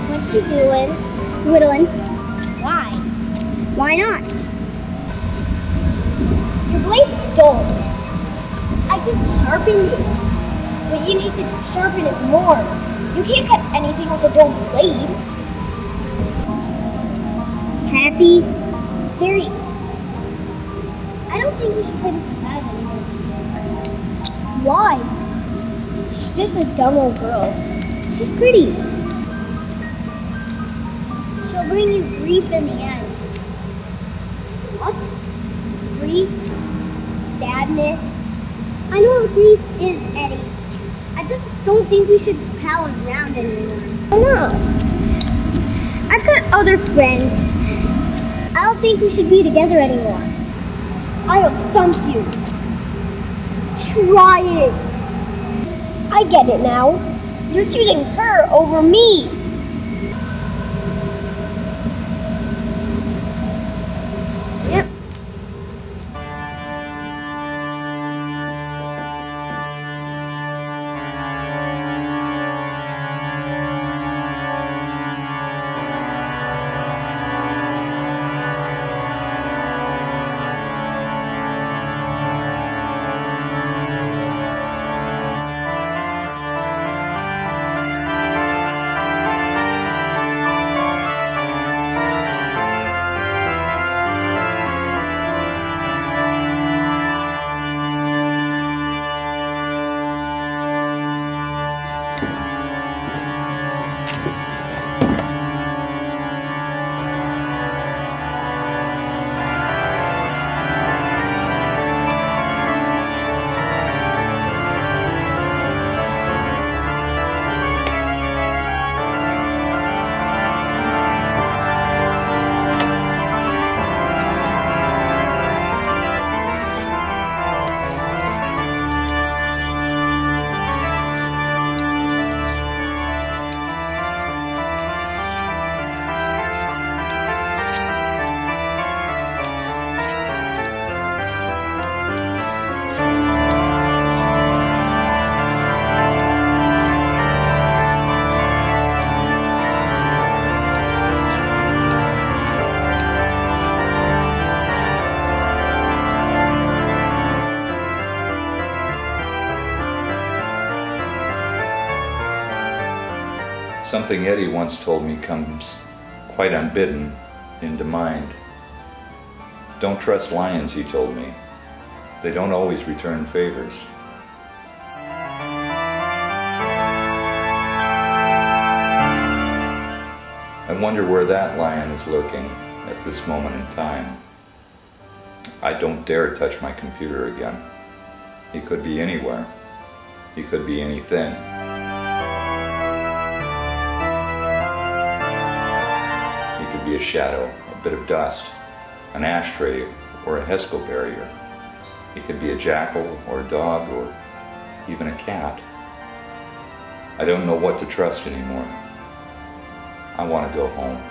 What you doing? Whittling. Why? Why not? Your blade's dull. I just sharpened it. But you need to sharpen it more. You can't cut anything with a dull blade. Happy? Harry, I don't think we should play this bad anymore. Why? She's just a dumb old girl. She's pretty. She'll bring you grief in the end. What? Grief? Sadness? I know what grief is, Eddie. I just don't think we should pal around anymore. No. I've got other friends. I don't think we should be together anymore. I'll dump you. Try it. I get it now. You're choosing her over me. Yep. Something Eddie once told me comes quite unbidden into mind. Don't trust lions, he told me. They don't always return favors. I wonder where that lion is lurking at this moment in time. I don't dare touch my computer again. He could be anywhere. He could be anything. He could be a shadow, a bit of dust, an ashtray, or a Hesco barrier. He could be a jackal, or a dog, or even a cat. I don't know what to trust anymore. I want to go home.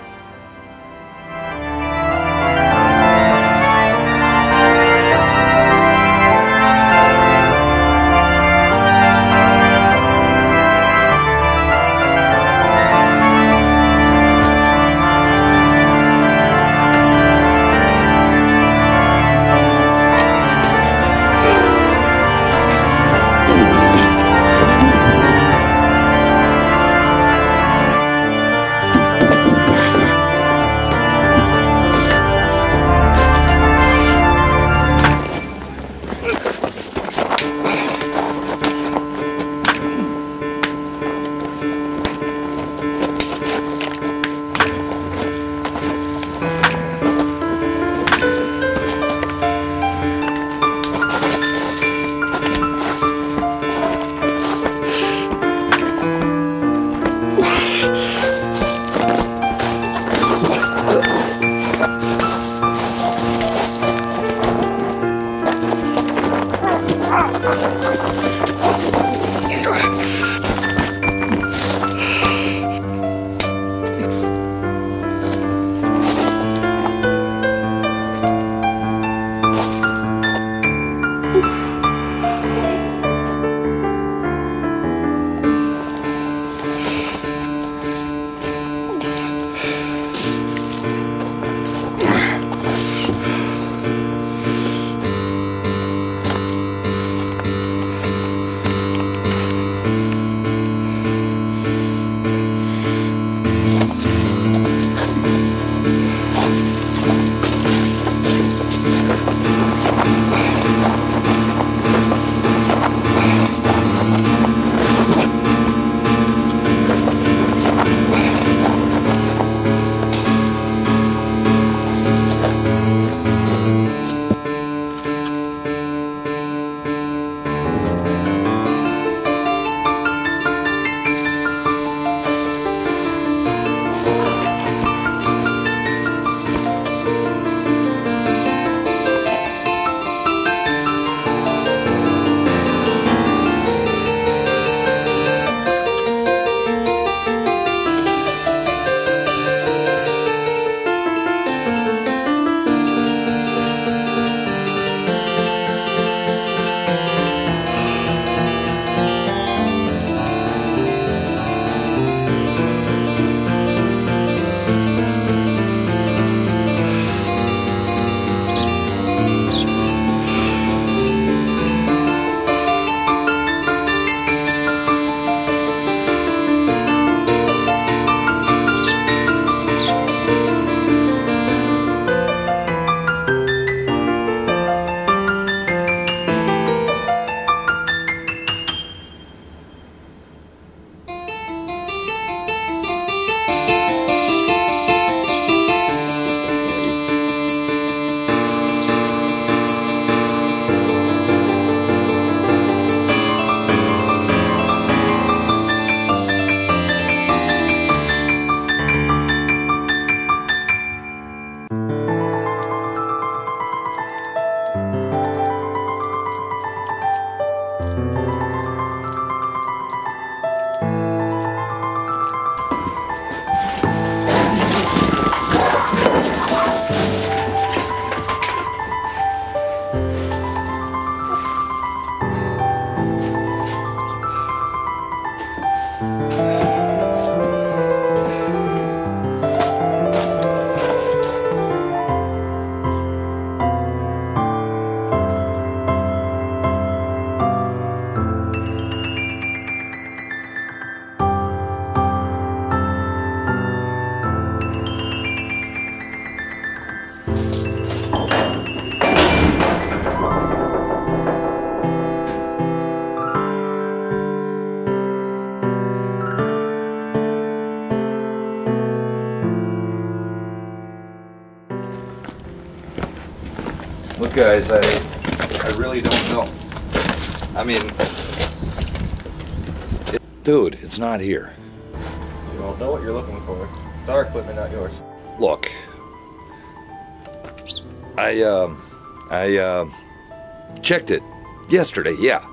Look, guys, I really don't know. I mean, dude, it's not here. You don't know what you're looking for. It's our equipment, not yours. Look, I checked it yesterday. Yeah,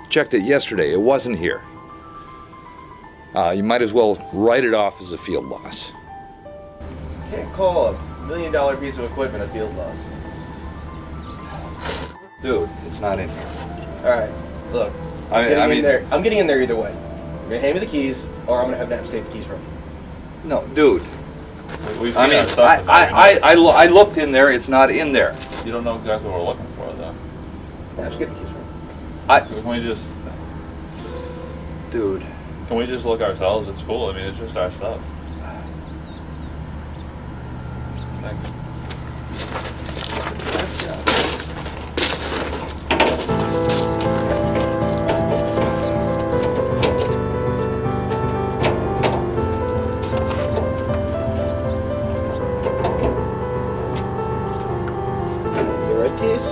checked it yesterday. It wasn't here. You might as well write it off as a field loss. You can't call a $1 million piece of equipment a field loss. Dude, it's not in here. Alright, look. I'm getting in there either way. You're gonna hand me the keys, or I'm gonna have Nap take the keys from you. No, dude. We've I seen mean, our stuff. I looked in there. It's not in there. You don't know exactly what we're looking for, though. Yeah, just get the keys from you. Can we just... Dude. Can we just look ourselves? It's cool. I mean, it's just our stuff. Thanks. The right keys?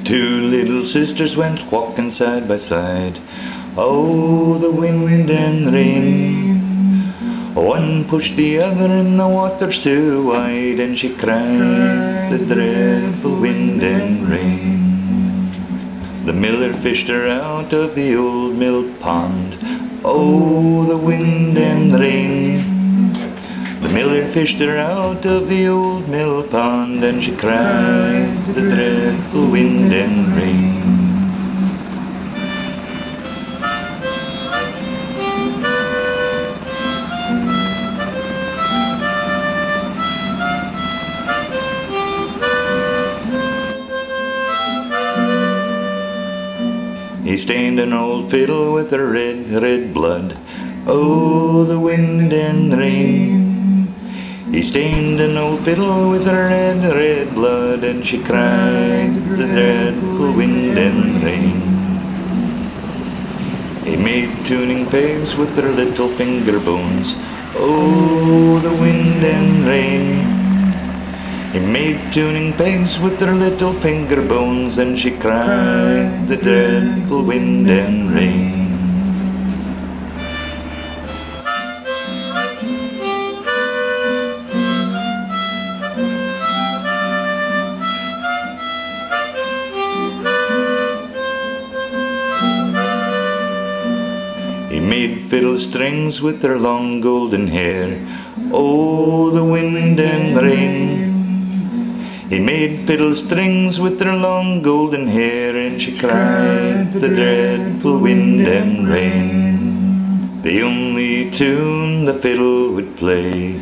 Two little sisters went walking side by side. Oh, the wind and rain. One pushed the other in the water so wide, and she cried the dreadful wind and rain. The miller fished her out of the old mill pond. Oh, the wind and rain. The miller fished her out of the old mill pond, and she cried the dreadful wind and rain. He stained an old fiddle with her red, red blood. Oh, the wind and rain. He stained an old fiddle with her red, red blood, and she cried the dreadful wind and rain. He made tuning pegs with her little finger bones. Oh, the wind and rain. He made tuning pegs with her little finger bones, and she cried the dreadful wind and rain. He made fiddle strings with her long golden hair. Oh, the wind and rain. He made fiddle strings with her long golden hair, and she cried the dreadful wind and rain. The only tune the fiddle would play.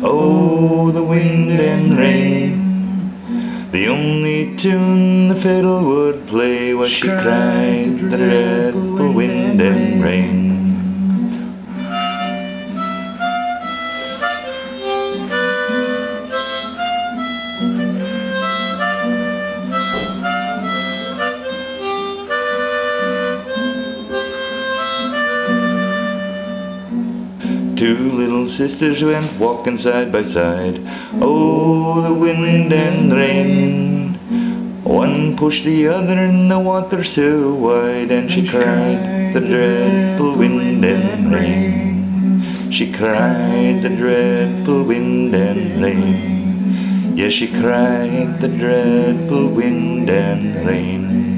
Oh, the wind and rain. The only tune the fiddle would play was she cried the dreadful wind and rain. Two little sisters went walking side by side. Oh, the wind and rain. One pushed the other in the water so wide, and she cried the dreadful wind and rain. She cried the dreadful wind and rain. Yes, she cried the dreadful wind and rain.